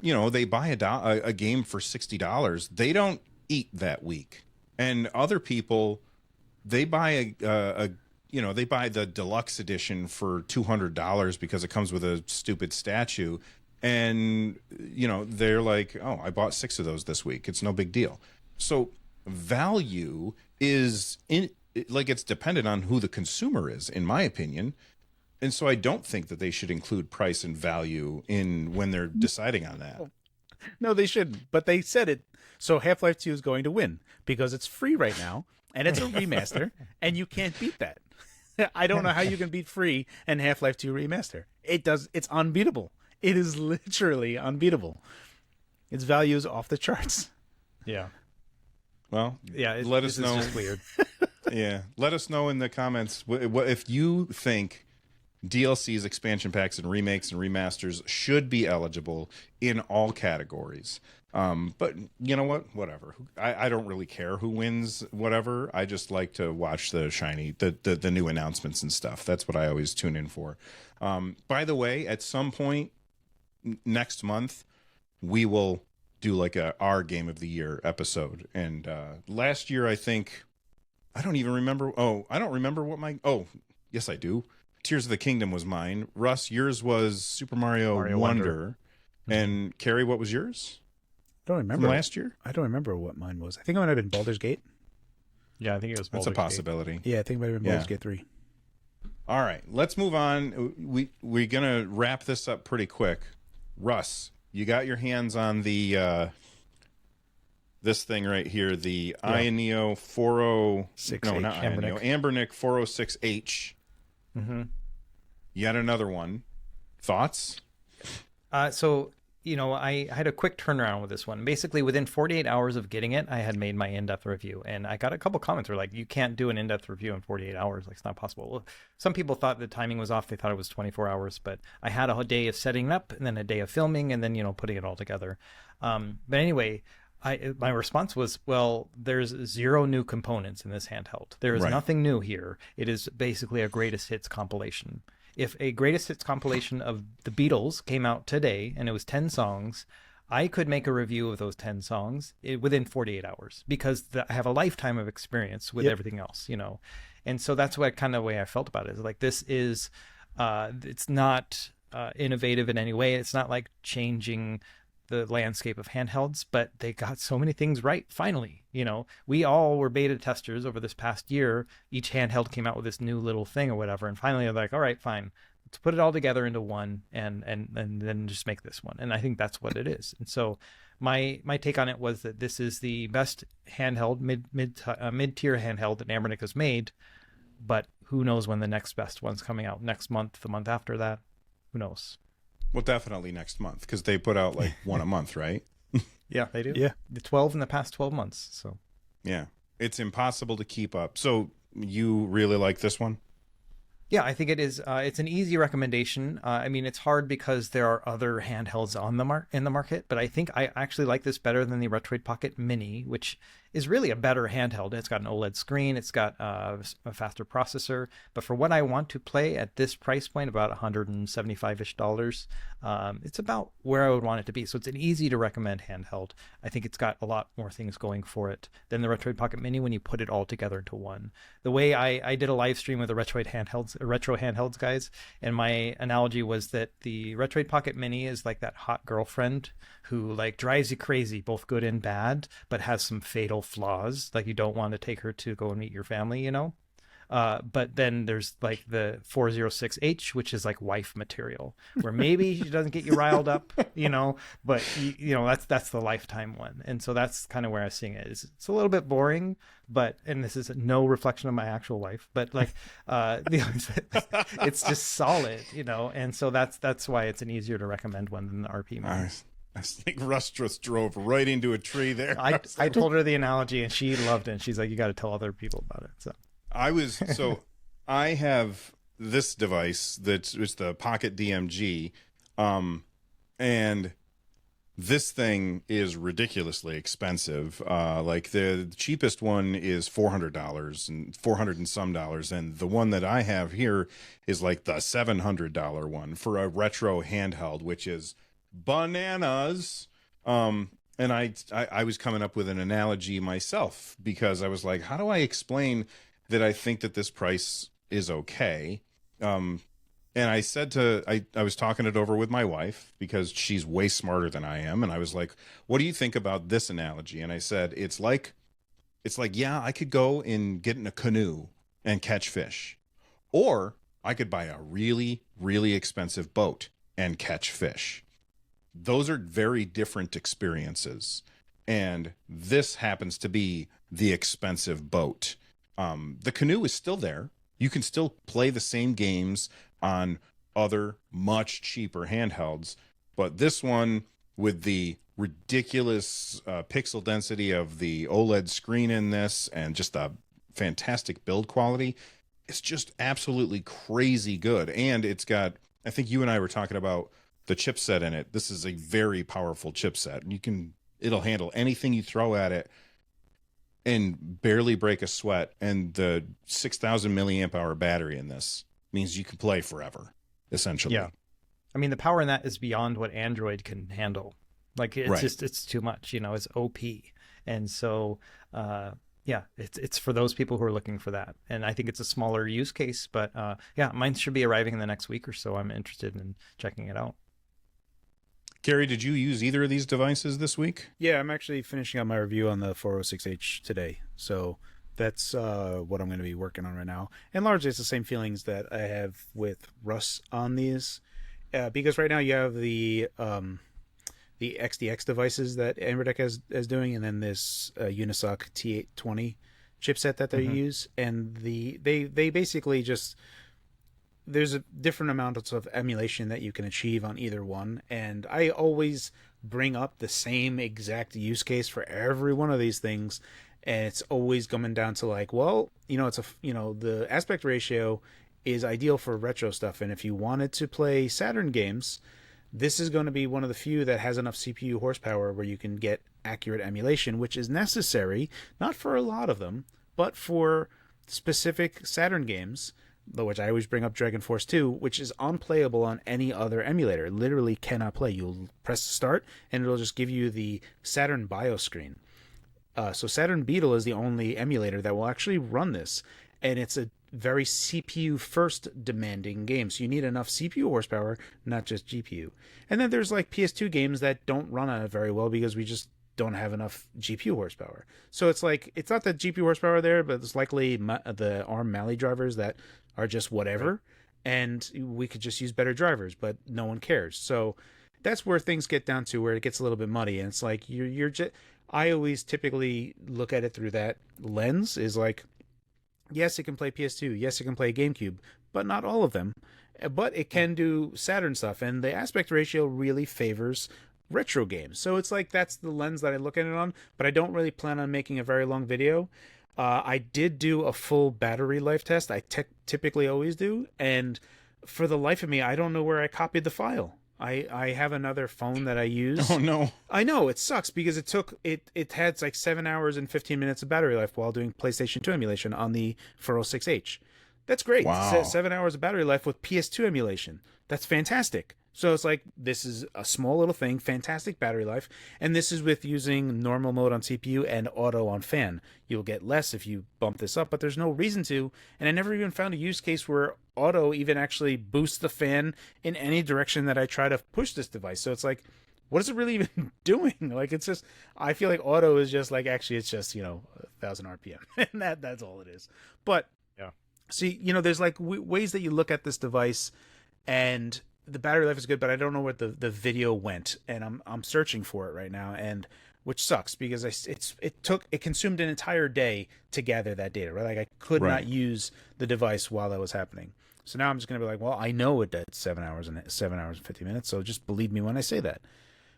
you know, they buy a game for $60. They don't eat that week, and other people, they buy they buy the deluxe edition for $200 because it comes with a stupid statue. And, you know, they're like, oh, I bought 6 of those this week. It's no big deal. So value is it's dependent on who the consumer is, in my opinion. And so I don't think that they should include price and value in when they're deciding on that. No, they shouldn't. But they said it. So Half-Life 2 is going to win because it's free right now and it's a remaster and you can't beat that. I don't know how you can beat free and Half-Life 2 remaster. It's unbeatable. It is literally unbeatable. Its value is off the charts. Yeah. Well, Yeah. let us know. It's just weird. Yeah, let us know in the comments if you think DLCs, expansion packs, and remakes and remasters should be eligible in all categories. But you know what? Whatever. I don't really care who wins. Whatever. I just like to watch the shiny, the new announcements and stuff. That's what I always tune in for. By the way, at some point next month, we will do like our game of the year episode. And last year, I think. I don't even remember. Oh, I don't remember what my. Oh, yes, I do. Tears of the Kingdom was mine. Russ, yours was Super Mario Wonder. And Carrie, what was yours? I don't remember. From last year? I don't remember what mine was. I think it might have been Baldur's Gate. Yeah, I think it was Baldur's That's a possibility. Gate. Yeah, I think it might have been Baldur's Gate 3. All right, let's move on. We're going to wrap this up pretty quick. Russ, you got your hands on the this thing right here, the Ioneo 406. No, not Ioneo. Ambernic 406H. Mm-hmm. Yet another one. Thoughts? So, I had a quick turnaround with this one. Basically, within 48 hours of getting it, I had made my in-depth review. And I got a couple comments were like, you can't do an in-depth review in 48 hours. Like, it's not possible. Well, some people thought the timing was off. They thought it was 24 hours. But I had a day of setting it up and then a day of filming and then, putting it all together. But anyway, my response was, well, there's 0 new components in this handheld. There is nothing new here. It is basically a greatest hits compilation. If a greatest hits compilation of the Beatles came out today and it was 10 songs, I could make a review of those 10 songs within 48 hours because I have a lifetime of experience with everything else, And so that's what kind of way I felt about it. Is like, this is, it's not innovative in any way. It's not like changing the landscape of handhelds, but they got so many things right. Finally, we all were beta testers over this past year. Each handheld came out with this new little thing or whatever. And finally they're like, all right, fine, let's put it all together into one and then just make this one. And I think that's what it is. And so my take on it was that this is the best handheld, mid-tier handheld that Ambernic has made, but who knows when the next best one's coming out next month, the month after that, who knows? Well, definitely next month because they put out like one a month, right? Yeah, they do. Yeah. The 12 in the past 12 months. So yeah, it's impossible to keep up. So you really like this one? Yeah, I think it is. It's an easy recommendation. I mean, it's hard because there are other handhelds on in the market, but I think I actually like this better than the Retroid Pocket Mini, which is really a better handheld. It's got an OLED screen, it's got a faster processor, but for what I want to play at this price point, about $175-ish, it's about where I would want it to be. So it's an easy to recommend handheld. I think it's got a lot more things going for it than the Retroid Pocket Mini when you put it all together into one. The way I did a live stream with the retro handhelds guys, and my analogy was that the Retroid Pocket Mini is like that hot girlfriend who like drives you crazy, both good and bad, but has some fatal flaws. Like you don't want to take her to go and meet your family, But then there's like the 406H, which is like wife material, where maybe she doesn't get you riled up, but that's the lifetime one. And so that's kind of where I'm seeing it. It's a little bit boring, and this is no reflection of my actual life, but like, it's just solid, and so that's why it's an easier to recommend one than the RP Mini. I think Russ just drove right into a tree there. I told her the analogy and she loved it. And she's like, you got to tell other people about it. So I have this device it's the Pocket DMG, and this thing is ridiculously expensive. Like the cheapest one is $400 and $400 and some dollars, and the one that I have here is like the $700 one for a retro handheld, which is bananas. And I was coming up with an analogy myself because I was like, how do I explain that I think that this price is okay? And I said I was talking it over with my wife because she's way smarter than I am. And I was like, what do you think about this analogy? And I said, it's like, yeah, I could go and get in a canoe and catch fish, or I could buy a really, really expensive boat and catch fish. those are very different experiences. And this happens to be the expensive boat. The canoe is still there. You can still play the same games on other much cheaper handhelds, but this one, with the ridiculous pixel density of the OLED screen in this and just the fantastic build quality, it's just absolutely crazy good. And it's got, I think you and I were talking about the chipset in it. This is a very powerful chipset, and it'll handle anything you throw at it and barely break a sweat. And the 6,000 milliamp hour battery in this means you can play forever, essentially. Yeah. I mean, the power in that is beyond what Android can handle. Like, it's just, it's too much, it's OP. And so, yeah, it's for those people who are looking for that. And I think it's a smaller use case, but yeah, mine should be arriving in the next week or so. I'm interested in checking it out. Gary, did you use either of these devices this week? Yeah, I'm actually finishing up my review on the 406H today. So that's what I'm going to be working on right now. And largely it's the same feelings that I have with Russ on these. Because right now you have the XDX devices that Amberdeck is doing, and then this Unisoc T820 chipset that they use. And they basically just... There's a different amounts of emulation that you can achieve on either one, and I always bring up the same exact use case for every one of these things, and it's always coming down to like, well, the aspect ratio is ideal for retro stuff, and if you wanted to play Saturn games, this is going to be one of the few that has enough CPU horsepower where you can get accurate emulation, which is necessary, not for a lot of them, but for specific Saturn games, which I always bring up Dragon Force 2, which is unplayable on any other emulator. It literally cannot play. You'll press start, and it'll just give you the Saturn BIOS screen. So Saturn Beetle is the only emulator that will actually run this, and it's a very CPU first demanding game. So you need enough CPU horsepower, not just GPU. And then there's like PS2 games that don't run on it very well because we just don't have enough GPU horsepower. So it's like, it's not the GPU horsepower there, but it's likely the ARM Mali drivers that are just whatever, right. And we could just use better drivers, but no one cares. So that's where things get down to where it gets a little bit muddy, and it's like you're just, I always typically look at it through that lens, is like, yes, it can play PS2, yes, it can play GameCube, but not all of them. But it can do Saturn stuff, and the aspect ratio really favors retro games. So it's like, that's the lens that I look at it on, but I don't really plan on making a very long video. I did do a full battery life test. I typically always do, and for the life of me, I don't know where I copied the file. I have another phone that I use. Oh no. I know, it sucks because it had like 7 hours and 15 minutes of battery life while doing PlayStation 2 emulation on the 406H. That's great. Wow. 7 hours of battery life with PS2 emulation. That's fantastic. So it's like, this is a small little thing, fantastic battery life, and this is with using normal mode on CPU and auto on fan. You'll get less if you bump this up, but there's no reason to, and I never even found a use case where auto even actually boosts the fan in any direction that I try to push this device. So it's like, what is it really even doing? Like, it's just, I feel like auto is just like, actually it's just, 1,000 RPM, and that's all it is. But, yeah. See, there's like ways that you look at this device, and the battery life is good, but I don't know where the video went, and I'm searching for it right now, and which sucks because it consumed an entire day to gather that data, right? Like, I could not use the device while that was happening. So now I'm just gonna be like, well, I know it did 7 hours and 50 minutes, so just believe me when I say that.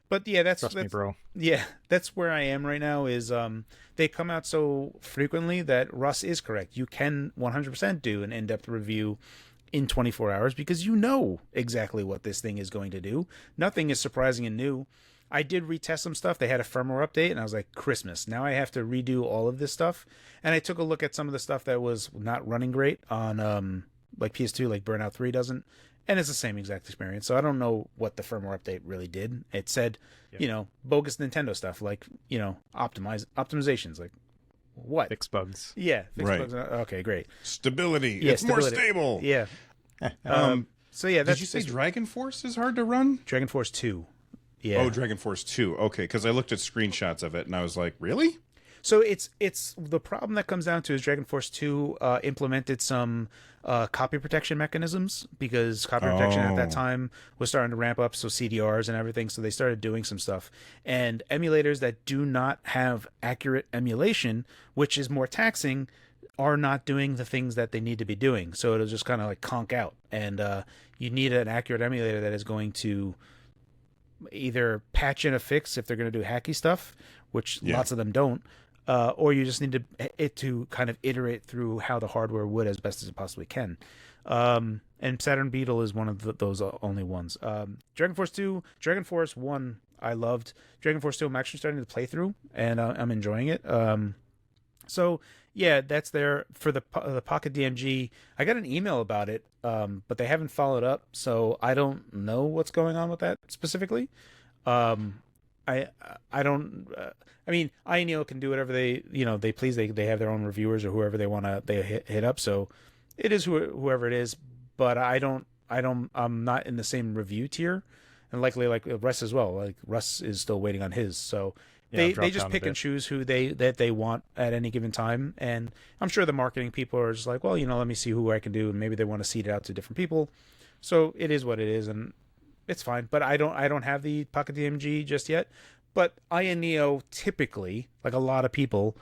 But yeah, that's me, bro. Yeah, that's where I am right now. Is they come out so frequently that Russ is correct. You can 100% do an in-depth review in 24 hours because you know exactly what this thing is going to do. Nothing is surprising and new. I did retest some stuff. They had a firmware update, and I was like, Christmas. Now I have to redo all of this stuff. And I took a look at some of the stuff that was not running great on like PS2, like Burnout 3 doesn't. And it's the same exact experience. So I don't know what the firmware update really did. It said, bogus Nintendo stuff, like, optimizations, like, what? Fix bugs. Yeah, fix right. bugs. Okay, great. Stability. Yeah, it's more stable. Yeah. So yeah, did you say Dragon Force is hard to run? Dragon Force 2. Yeah. Oh, Dragon Force 2. Okay, because I looked at screenshots of it and I was like, really? So it's the problem that comes down to is Dragon Force 2 implemented some copy protection mechanisms, because copy protection at that time was starting to ramp up, so CDRs and everything, so they started doing some stuff. And emulators that do not have accurate emulation, which is more taxing, are not doing the things that they need to be doing. So it'll just kind of like conk out. And you need an accurate emulator that is going to either patch in a fix if they're going to do hacky stuff, which lots of them don't, or you just need it to kind of iterate through how the hardware would as best as it possibly can. And Saturn Beetle is one of those only ones. Dragon Force 2, Dragon Force 1, I loved. Dragon Force 2, I'm actually starting to play through, and I'm enjoying it. So yeah, that's there for the Pocket DMG. I got an email about it, but they haven't followed up, so I don't know what's going on with that specifically. I don't. I mean, iNeo can do whatever they please. They have their own reviewers or whoever they want to hit up. So it is whoever it is. But I'm not in the same review tier, and likely like Russ as well. Like Russ is still waiting on his. So they just pick and choose who they want at any given time. And I'm sure the marketing people are just like, well, let me see who I can do, and maybe they want to seed it out to different people. So it is what it is, and it's fine. But I don't have the Pocket DMG just yet. But iNeo typically, like a lot of people,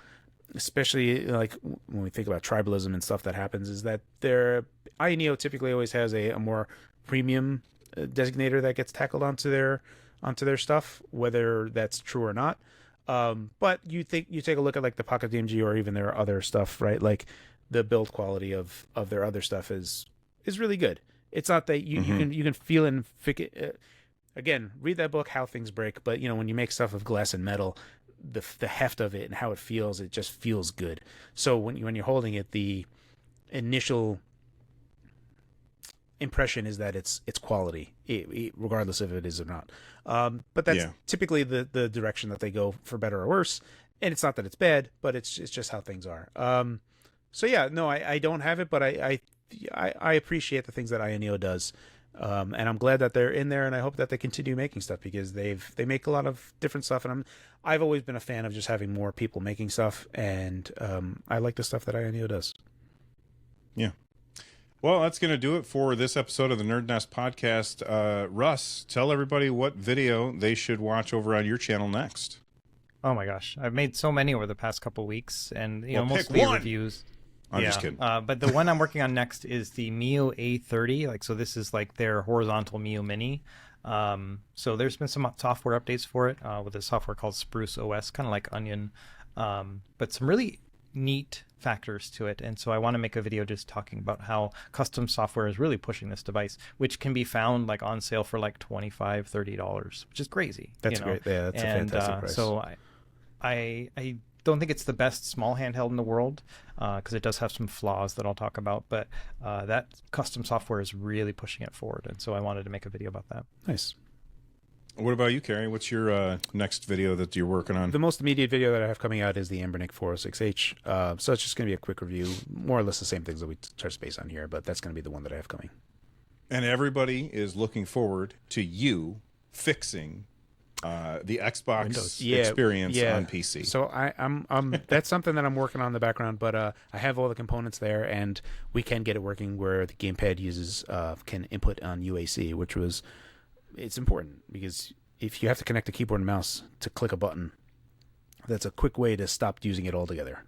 especially like when we think about tribalism and stuff that happens, is that iNeo typically always has a more premium designator that gets tackled onto their stuff, whether that's true or not. But you take a look at like the Pocket DMG or even their other stuff, right? Like the build quality of their other stuff is really good. It's not that you can feel and again, read that book, How Things Break. But when you make stuff of glass and metal, the heft of it and how it just feels good. So when you're holding it, the initial impression is that it's quality, regardless if it is or not. But that's typically the direction that they go, for better or worse. And it's not that it's bad, but it's just how things are. So yeah, no, I don't have it, but I appreciate the things that iNeo does. And I'm glad that they're in there, and I hope that they continue making stuff, because they make a lot of different stuff, and I've always been a fan of just having more people making stuff, and I like the stuff that iNeo does. Yeah. Well, that's going to do it for this episode of the NerdNest podcast. Russ, tell everybody what video they should watch over on your channel next. Oh my gosh, I've made so many over the past couple weeks, and Well, mostly pick one. reviews. I'm just kidding. But the one I'm working on next is the Mio A30. So this is like their horizontal Mio Mini. So there's been some software updates for it with a software called Spruce OS, kind of like Onion, but some really neat factors to it. And so I want to make a video just talking about how custom software is really pushing this device, which can be found like on sale for like $25-$30, which is crazy. That's great. Yeah, that's a fantastic price. So I don't think it's the best small handheld in the world, because it does have some flaws that I'll talk about, but that custom software is really pushing it forward, and so I wanted to make a video about that. Nice. What about you, Carrie? What's your next video that you're working on? The most immediate video that I have coming out is the Ambernic 406H. So it's just going to be a quick review, more or less the same things that we touched base on here, but that's going to be the one that I have coming. And everybody is looking forward to you fixing the Xbox experience on PC. So I'm that's something that I'm working on in the background, but I have all the components there, and we can get it working where the gamepad uses can input on UAC, which it's important, because if you have to connect a keyboard and mouse to click a button, that's a quick way to stop using it altogether.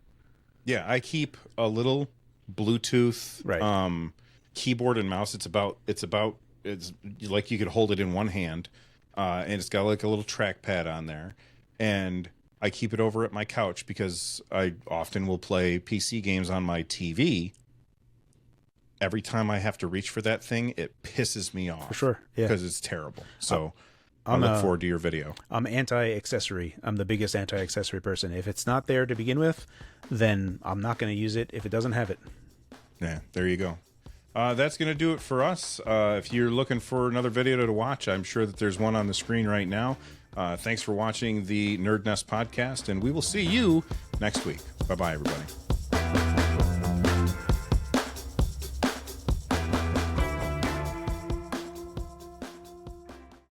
Yeah, I keep a little Bluetooth keyboard and mouse. It's like you could hold it in one hand. And it's got like a little trackpad on there, and I keep it over at my couch because I often will play PC games on my TV. Every time I have to reach for that thing, it pisses me off. For sure, yeah, because it's terrible. So I look forward to your video. I'm anti-accessory. I'm the biggest anti-accessory person. If it's not there to begin with, then I'm not going to use it if it doesn't have it. Yeah, there you go. That's going to do it for us. If you're looking for another video to watch, I'm sure that there's one on the screen right now. Thanks for watching the NerdNest podcast, and we will see you next week. Bye-bye, everybody.